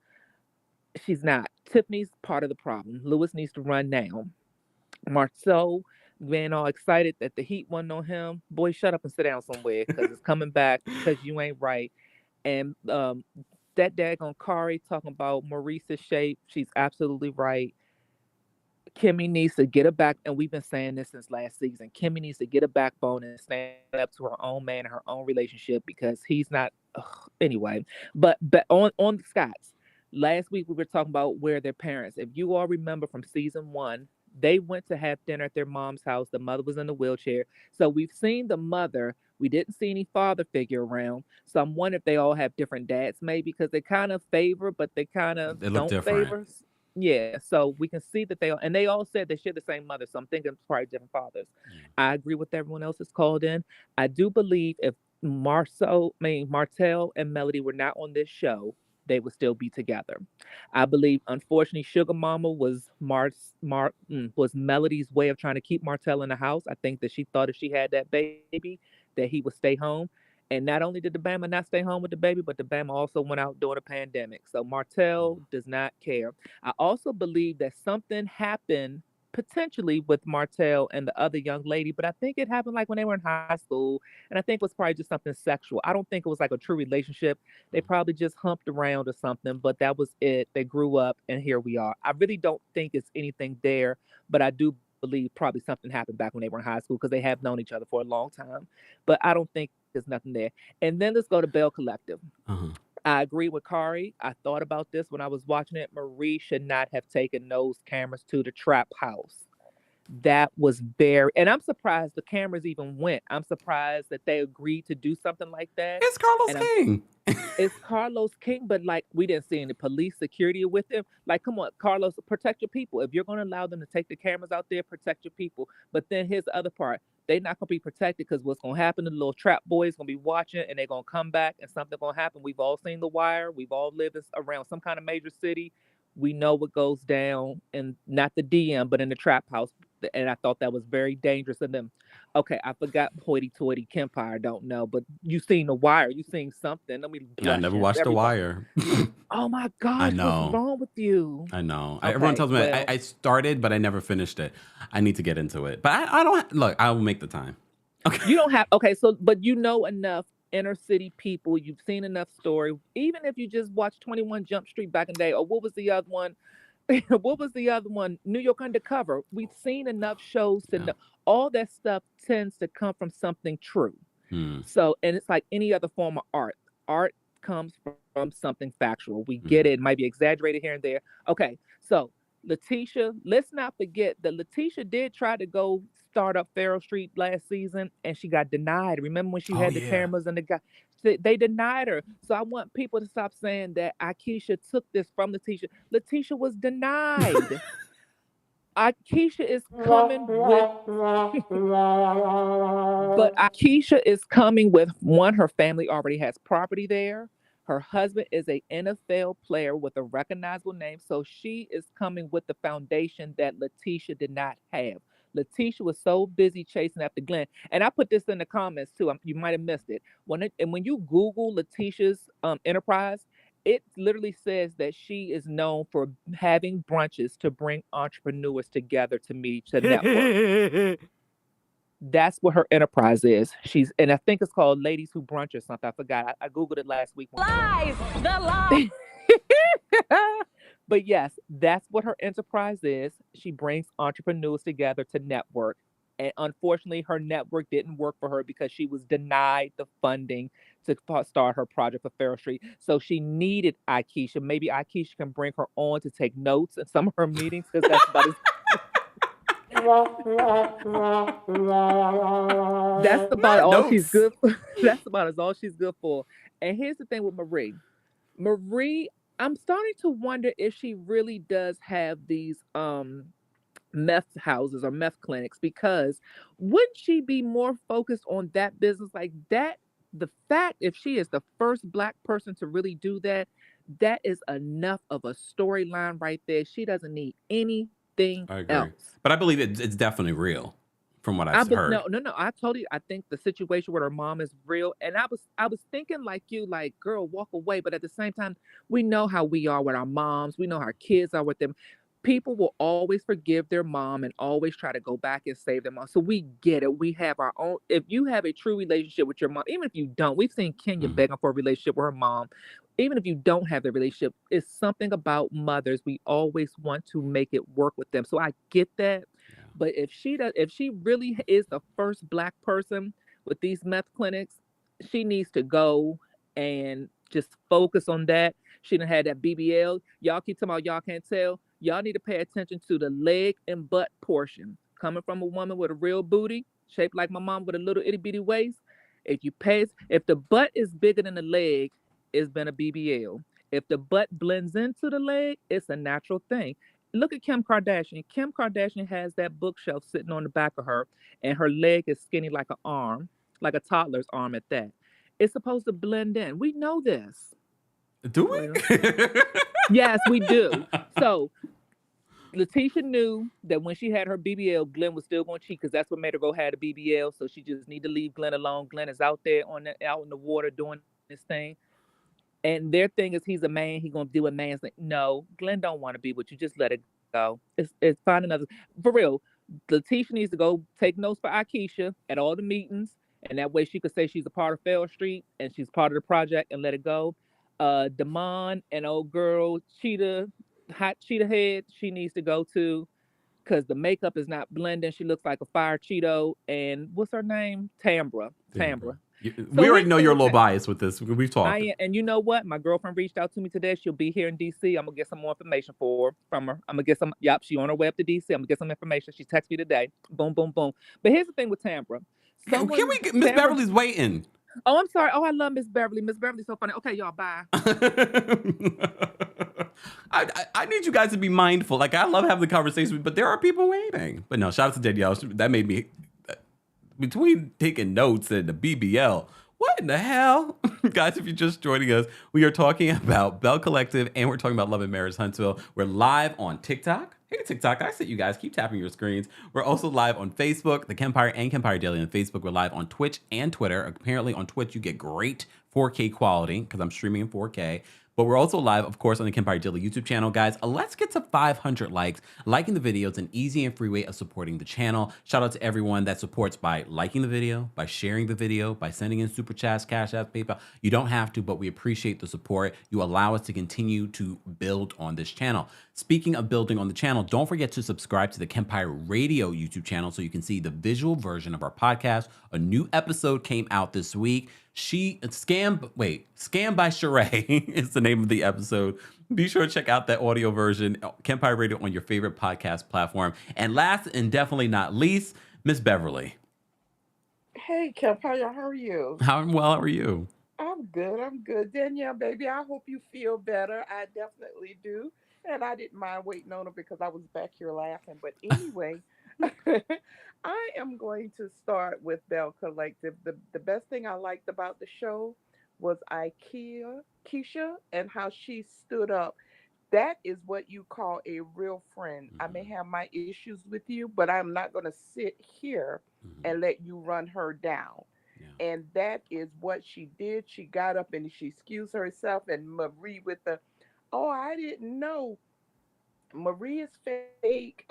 She's not. Tiffany's part of the problem. Lewis needs to run now. Martell being all excited that the heat wasn't on him. Boy, shut up and sit down somewhere because it's coming back because you ain't right. And that daggone Kari talking about Maurice's shape. She's absolutely right. Kimmy needs to get a back, and we've been saying this since last season. Kimmy needs to get a backbone and stand up to her own man and her own relationship because he's not. Anyway, but on the Scotts. Last week, we were talking about where their parents, if you all remember from season 1, they went to have dinner at their mom's house. The mother was in a wheelchair. So we've seen the mother. We didn't see any father figure around. So I'm wondering if they all have different dads, maybe, because they kind of favor, but they kind of don't favor. Yeah, so we can see that they all said they share the same mother. So I'm thinking it's probably different fathers. I agree with everyone else that's called in. I do believe if Martel and Melody were not on this show, they would still be together. I believe, unfortunately, Sugar Mama was Melody's way of trying to keep Martell in the house. I think that she thought if she had that baby, that he would stay home. And not only did the Bama not stay home with the baby, but the Bama also went out during a pandemic. So Martell does not care. I also believe that something happened potentially with Martell and the other young lady, but I think it happened like when they were in high school, and I think it was probably just something sexual. I don't think it was like a true relationship. They probably just humped around or something, but that was it. They grew up, and here we are. I really don't think it's anything there, but I do believe probably something happened back when they were in high school because they have known each other for a long time, but I don't think there's nothing there. And then let's go to Belle Collective. I agree with Kari. I thought about this when I was watching it. Marie should not have taken those cameras to the trap house. That was very, and I'm surprised the cameras even went. I'm surprised that they agreed to do something like that.
It's Carlos
And
King.
it's Carlos King, but like we didn't see any police security with him. Like, come on, Carlos, protect your people. If you're going to allow them to take the cameras out there, protect your people. But then here's the other part. They're not going to be protected because what's going to happen, the little trap boys going to be watching and they're going to come back and something going to happen. We've all seen The Wire. We've all lived around some kind of major city. We know what goes down, and not the DM, but in the trap house. And I thought that was very dangerous of them. Okay, I forgot hoity-toity Kempire, don't know, but you seen The Wire, you seen something. Let me
I never watched The Wire.
Oh my gosh, what's wrong with you?
I know.
Okay,
everyone tells me I started, but I never finished it. I need to get into it. But I don't, look, I will make the time. Okay.
You don't have, okay, so, but you know enough inner city people, you've seen enough story, even if you just watched 21 Jump Street back in the day, or what was the other one? What was the other one? New York Undercover. We've seen enough shows to know all that stuff tends to come from something true. So, and it's like any other form of art. Art comes from something factual. We get it. It might be exaggerated here and there. Okay, so Letitia, let's not forget that Letitia did try to go start up Farrell Street last season and she got denied. Remember when she had the cameras and the guy, they denied her. So I want people to stop saying that Akisha took this from Letitia. Letitia was denied. Akisha is coming with, but Akisha is coming with one, her family already has property there. Her husband is an NFL player with a recognizable name. So she is coming with the foundation that Letitia did not have. Letitia was so busy chasing after Glenn. And I put this in the comments too. You might have missed it. When you Google Letitia's enterprise, it literally says that she is known for having brunches to bring entrepreneurs together to meet each other. Network. That's what her enterprise is. And I think it's called Ladies Who Brunch or something. I forgot. I Googled it last week.
Lies! The lie!
But yes, that's what her enterprise is. She brings entrepreneurs together to network. And unfortunately, her network didn't work for her because she was denied the funding to start her project for Farrell Street. So she needed Akisha. Maybe Akisha can bring her on to take notes in some of her meetings because that's about that's about all she's good for. That's about all she's good for. And here's the thing with Marie. Marie, I'm starting to wonder if she really does have these meth houses or meth clinics, because wouldn't she be more focused on that business like that? The fact if she is the first Black person to really do that, that is enough of a storyline right there. She doesn't need anything else.
But I believe it's definitely real from what I've heard.
No. I told you, I think the situation with her mom is real. And I was thinking like you, like, girl, walk away. But at the same time, we know how we are with our moms. We know how our kids are with them. People will always forgive their mom and always try to go back and save their mom. So we get it. We have our own. If you have a true relationship with your mom, even if you don't, we've seen Kenya begging for a relationship with her mom. Even if you don't have the relationship, it's something about mothers. We always want to make it work with them. So I get that. Yeah. But if she really is the first Black person with these meth clinics, she needs to go and just focus on that. She done had that BBL. Y'all keep talking about y'all can't tell. Y'all need to pay attention to the leg and butt portion. Coming from a woman with a real booty, shaped like my mom with a little itty bitty waist. If the butt is bigger than the leg, it's been a BBL. If the butt blends into the leg, it's a natural thing. Look at Kim Kardashian. Kim Kardashian has that bookshelf sitting on the back of her, and her leg is skinny like an arm, like a toddler's arm at that. It's supposed to blend in. We know this.
Do we?
Yes, we do. So Letitia knew that when she had her BBL, Glenn was still going to cheat because that's what made her go have a BBL. So she just need to leave Glenn alone. Glenn is out there out in the water doing this thing. And their thing is he's a man. He's going to do a man's thing. No, Glenn don't want to be with you. Just let it go. It's find another. For real, Letitia needs to go take notes for Akisha at all the meetings. And that way she could say she's a part of Farrell Street and she's part of the project and let it go. Damon and old girl hot cheetah head, she needs to go to because the makeup is not blending. She looks like a fire Cheeto. And what's her name? Tambra.
We already
here's
know
the thing
you're a
with
little biased with this. We've talked.
and you know what? My girlfriend reached out to me today. She'll be here in DC. I'm gonna get some more information from her. I'm gonna get some. Yep, she on her way up to DC. I'm gonna get some information. She texted me today. Boom, boom, boom. But here's the thing with Tambra.
Here we Miss
Tambra.
Beverly's waiting.
Oh, I'm sorry. Oh, I love Miss Beverly. Miss Beverly's so funny. Okay, y'all, bye.
I need you guys to be mindful. Like, I love having the conversation, but there are people waiting. But no, shout out to Danielle. That made me, between taking notes and the BBL, what in the hell? Guys, if you're just joining us, we are talking about Belle Collective and we're talking about Love and Marriage Huntsville. We're live on TikTok. Hey, TikTok, I see you guys. Keep tapping your screens. We're also live on Facebook, TheKempire and Kempire Daily on Facebook. We're live on Twitch and Twitter. Apparently on Twitch, you get great 4K quality because I'm streaming in 4K. But we're also live, of course, on the Kempire Daily YouTube channel. Guys, let's get to 500 likes. Liking the video is an easy and free way of supporting the channel. Shout out to everyone that supports by liking the video, by sharing the video, by sending in super chats, Cash App, PayPal. You don't have to, but we appreciate the support. You allow us to continue to build on this channel. Speaking of building on the channel, don't forget to subscribe to the Kempire Radio YouTube channel so you can see the visual version of our podcast. A new episode came out this week. Scam by Sheree is the name of the episode. Be sure to check out that audio version, Kempire Radio, on your favorite podcast platform. And last and definitely not least, Miss Beverly.
Hey, Kempire, how are you?
How are you?
I'm good. Danielle, baby, I hope you feel better. I definitely do. And I didn't mind waiting on her because I was back here laughing. But anyway, I am going to start with Belle Collective. The best thing I liked about the show was Akisha, and how she stood up. That is what you call a real friend. I may have my issues with you, but I'm not going to sit here and let you run her down.
Yeah.
And that is what she did. She got up and she excused herself, and Marie with the, oh, I didn't know. Marie is fake.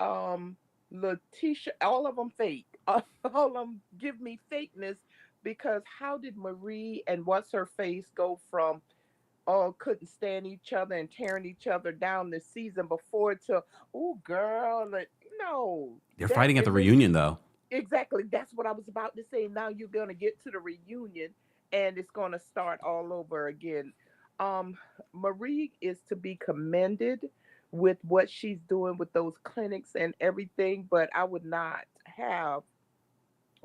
Letitia, all of them fake. All of them give me fakeness, because how did Marie and what's her face go from couldn't stand each other and tearing each other down the season before to, oh girl, like, no.
They're fighting at the reunion though.
Exactly. That's what I was about to say. Now you're gonna get to the reunion and it's gonna start all over again. Um, Marie is to be commended with what she's doing with those clinics and everything, but I would not have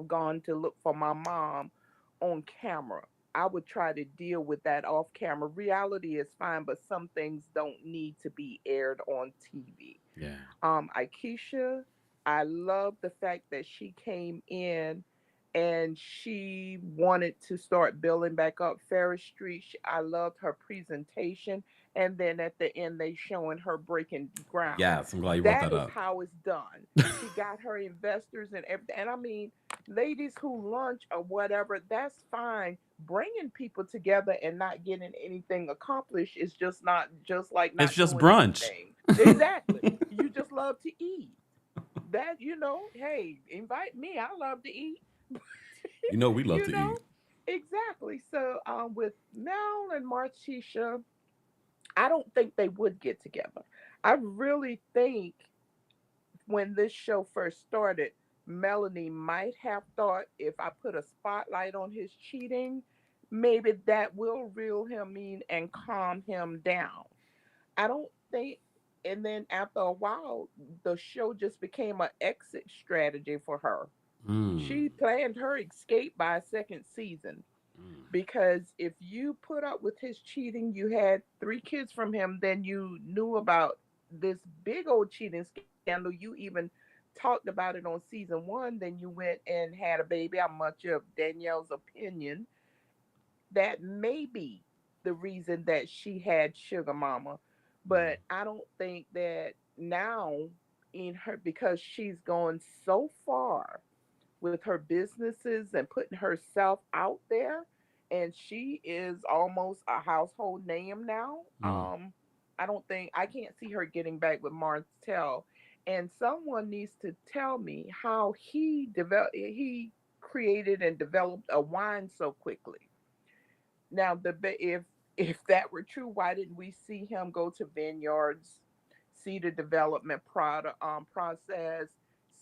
gone to look for my mom on camera. I would try to deal with that off camera. Reality is fine, but some things don't need to be aired on TV.
Yeah.
Akisha, I love the fact that she came in and she wanted to start building back up Ferris Street. I loved her presentation. And then at the end, they showing her breaking ground.
Yes, I'm glad you brought that
That is
up.
how it's done. She got her investors and everything. And I mean, ladies who lunch or whatever, that's fine. Bringing people together and not getting anything accomplished is just not just like not
It's just
doing
brunch.
anything. Exactly. You just love to eat. That, hey, invite me. I love to eat.
You know we love
You
to
know?
eat.
Exactly. So with Mel and Martisha, I don't think they would get together. I really think when this show first started, Melanie might have thought, if I put a spotlight on his cheating, maybe that will reel him in and calm him down. I don't think, and then after a while, the show just became an exit strategy for her.
Mm.
She planned her escape by a second season, because if you put up with his cheating, you had 3 kids from him, then you knew about this big old cheating scandal. You even talked about it on season 1. Then you went and had a baby. I'm much of Danielle's opinion that may be the reason that she had Sugar Mama. But I don't think that now, in her, because she's gone so far with her businesses and putting herself out there, and she is almost a household name now. I don't think, I can't see her getting back with Martell. And someone needs to tell me how he created and developed a wine so quickly. Now, if that were true, why didn't we see him go to vineyards, see the development process,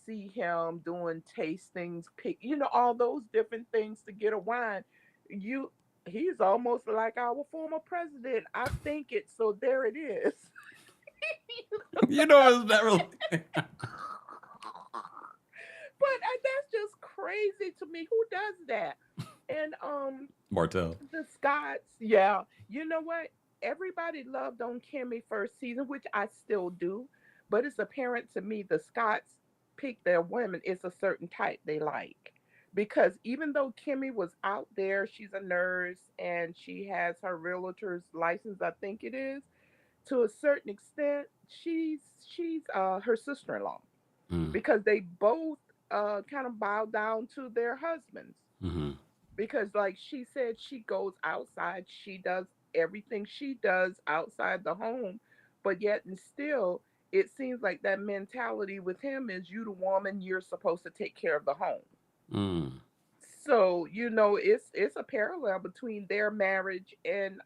see him doing tastings, pick, all those different things to get a wine? you he's almost like our former president. I think it, so there it is.
You know, it's not really.
But that's just crazy to me. Who does that? And
Martell.
the Scots, yeah. You know what? Everybody loved on Kimmy first season, which I still do. But it's apparent to me the Scots pick their women. It's a certain type they like. Because even though Kimmy was out there, she's a nurse and she has her realtor's license, I think it is. To a certain extent, she's her sister-in-law
Mm.
because they both kind of bow down to their husbands.
Mm-hmm.
Because like she said, she goes outside, she does everything she does outside the home, but yet and still it seems like that mentality with him is you the woman, you're supposed to take care of the home.
Mm.
So it's a parallel between their marriage and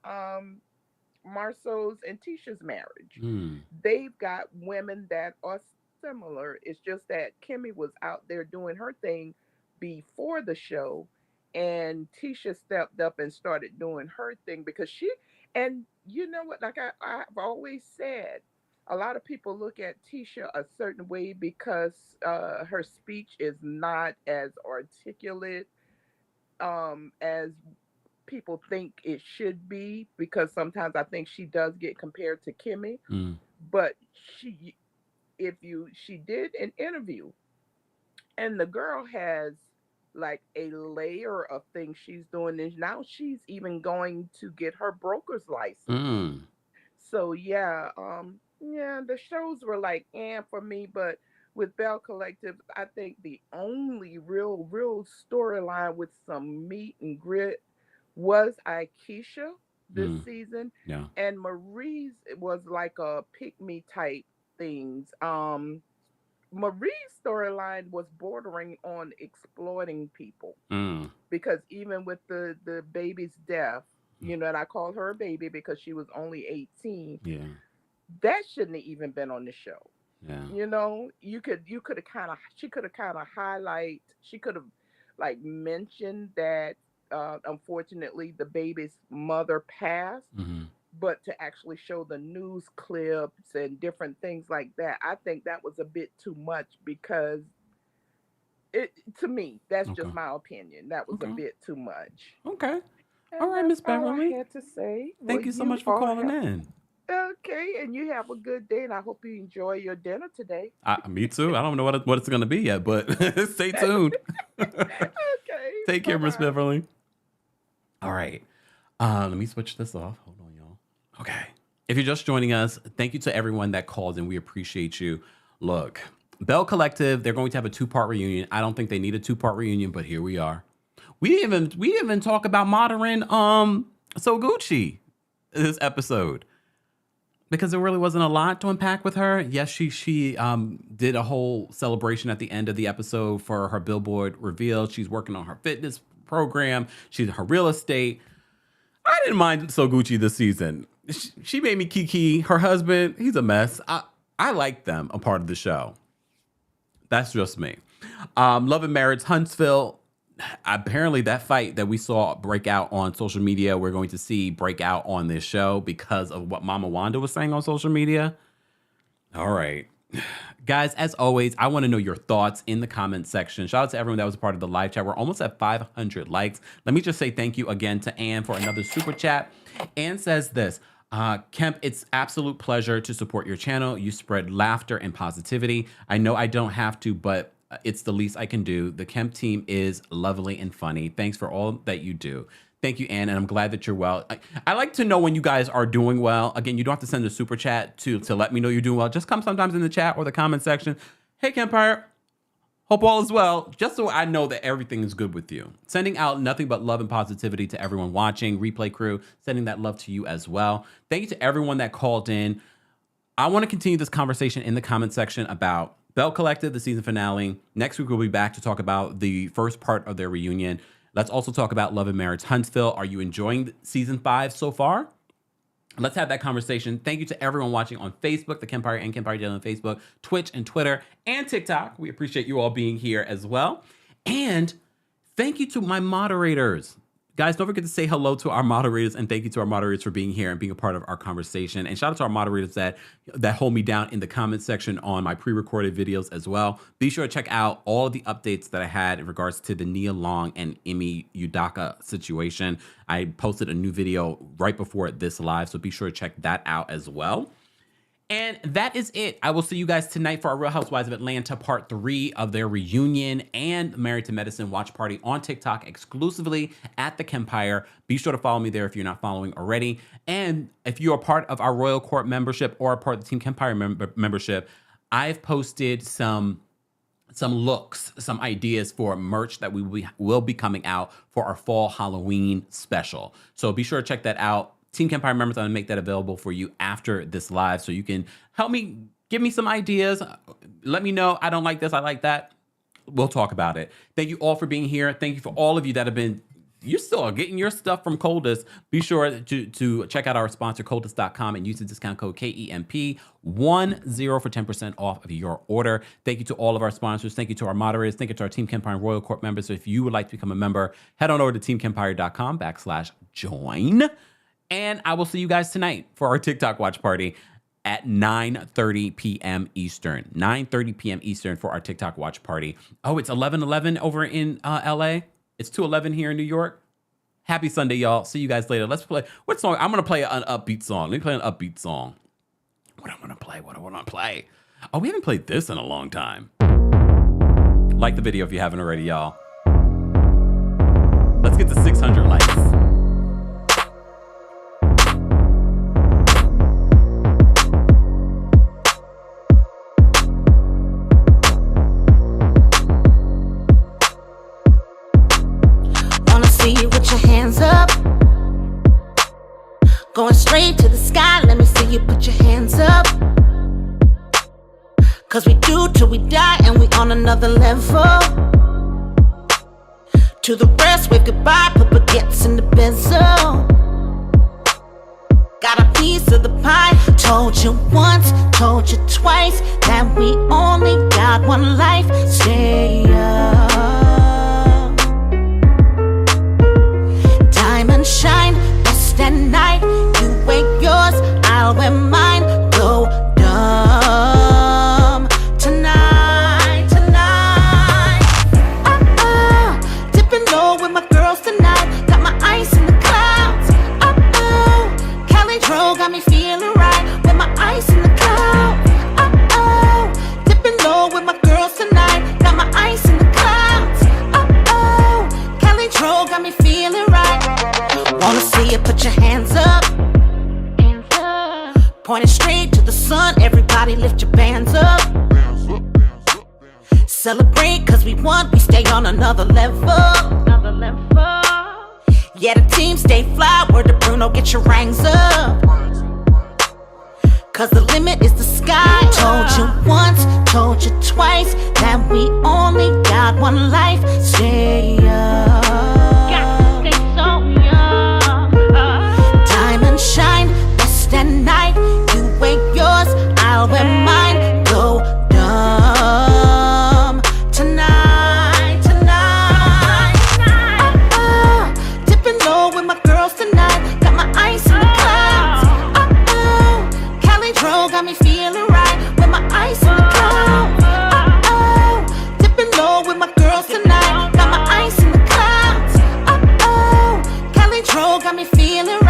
Marceau's and Tisha's marriage.
Mm.
They've got women that are similar. It's just that Kimmy was out there doing her thing before the show, and Tisha stepped up and started doing her thing because and you know what, like I've always said, a lot of people look at Tisha a certain way because her speech is not as articulate as people think it should be, because sometimes I think she does get compared to Kimmy.
Mm.
But she she did an interview, and the girl has like a layer of things she's doing, and now she's even going to get her broker's license.
Mm.
So yeah, the shows were like for me, but with Bell Collective, I think the only real storyline with some meat and grit was Akisha this
Mm.
season,
Yeah.
and Marie's was like a pick me type things. Marie's storyline was bordering on exploiting people
Mm.
because even with the baby's death, and I called her a baby because she was only 18.
Yeah.
That shouldn't have even been on the show.
Yeah.
You could have kind of she could have kind of she could have like mentioned that unfortunately the baby's mother passed,
Mm-hmm.
but to actually show the news clips and different things like that, I think that was a bit too much because to me, that's
Okay.
just my opinion. That was a bit too much.
Okay.
And
All right, Miss
that's all I
Beverly.
had to say.
Thank you so much for calling in.
Okay, and you have a good day, and I hope you enjoy your dinner today.
Me too. I don't know what it's going to be yet, but stay tuned.
Okay.
Take care, Miss
bye-bye.
Beverly. All right. Let me switch this off. Hold on, y'all. Okay. If you're just joining us, thank you to everyone that called in. We appreciate you. Look, Bell Collective, they're going to have a 2-part reunion. I don't think they need a 2-part reunion, but here we are. We didn't even talk about modern So Gucci this episode, because there really wasn't a lot to unpack with her. Yes, she did a whole celebration at the end of the episode for her Billboard reveal. She's working on her fitness program. She's her real estate. I didn't mind So Gucci this season. She made me kiki. Her husband, he's a mess. I like them a part of the show. That's just me. Love and Marriage Huntsville. Apparently that fight that we saw break out on social media, we're going to see break out on this show because of what Mama Wanda was saying on social media. All right. Guys, as always, I want to know your thoughts in the comments section. Shout out to everyone that was a part of the live chat. We're almost at 500 likes. Let me just say thank you again to Ann for another super chat. Ann says this, Kemp, it's absolute pleasure to support your channel. You spread laughter and positivity. I know I don't have to, but it's the least I can do. The Kemp team is lovely and funny. Thanks for all that you do. Thank you, Ann, and I'm glad that you're well. I like to know when you guys are doing well. Again, you don't have to send a super chat to let me know you're doing well. Just come sometimes in the chat or the comment section. Hey, Kempire, hope all is well. Just so I know that everything is good with you. Sending out nothing but love and positivity to everyone watching. Replay crew, sending that love to you as well. Thank you to everyone that called in. I want to continue this conversation in the comment section about Bell Collective, the season finale. Next week, we'll be back to talk about the first part of their reunion. Let's also talk about Love and Marriage Huntsville. Are you enjoying season 5 so far? Let's have that conversation. Thank you to everyone watching on Facebook, The Kempire and Kempire Daily on Facebook, Twitch and Twitter, and TikTok. We appreciate you all being here as well. And thank you to my moderators. Guys, don't forget to say hello to our moderators, and thank you to our moderators for being here and being a part of our conversation. And shout out to our moderators that hold me down in the comment section on my pre-recorded videos as well. Be sure to check out all of the updates that I had in regards to the Nia Long and Emi Udaka situation. I posted a new video right before this live, so be sure to check that out as well. And that is it. I will see you guys tonight for our Real Housewives of Atlanta part 3 of their reunion and Married to Medicine watch party on TikTok exclusively at TheKempire. Be sure to follow me there if you're not following already. And if you're a part of our Royal Court membership or a part of the Team Kempire membership, I've posted some looks, some ideas for merch that we will be coming out for our fall Halloween special. So be sure to check that out. Team Kempire members, I'm going to make that available for you after this live so you can help me, give me some ideas. Let me know, I don't like this, I like that. We'll talk about it. Thank you all for being here. Thank you for all of you that have been, you still are getting your stuff from Coldest. Be sure to check out our sponsor, Coldest.com, and use the discount code KEMP10 for 10% off of your order. Thank you to all of our sponsors. Thank you to our moderators. Thank you to our Team Kempire and Royal Court members. So if you would like to become a member, head on over to teamkempire.com/join. And I will see you guys tonight for our TikTok watch party at 9:30 p.m. Eastern. 9:30 p.m. Eastern for our TikTok watch party. Oh, it's 11:11 over in LA. It's 2:11 here in New York. Happy Sunday, y'all. See you guys later. Let's play. What song? I'm going to play an upbeat song. Let me play an upbeat song. What I want to play? What I want to play? Oh, we haven't played this in a long time. Like the video if you haven't already, y'all. Let's get to 600 likes.
See you with your hands up, going straight to the sky. Let me see you put your hands up, 'cause we do till we die and we on another level. To the rest, wave goodbye, put baguettes in the benzo. Got a piece of the pie. Told you once, told you twice, that we only got one life. Stay up. Diamond shine, best at night. You wear yours, I'll wear mine. Go dumb tonight, tonight. Dipping low with my girls tonight. Got my ice in the clouds. Cali Dro got me feeling right with my ice in the clouds. Dipping low with my girls tonight. Got my ice in the clouds. Cali Dro got me feeling right. Wanna see you put your hands up, pointing straight to the sun. Everybody lift your bands up. Celebrate 'cause we won, we stay on another level. Yeah, the team stay fly. Word to Bruno, get your rings up, 'cause the limit is the sky. Told you once, told you twice, that we only got one life. Stay up. Shine, best at night. You wear yours, I'll wear mine. Go dumb tonight, tonight. Dipping low with my girls tonight. Got my ice in the clouds. Cali Dro got me feeling right with my ice in the clouds. Dipping low with my girls tonight. Got my ice in the clouds. Cali Dro got me feeling right.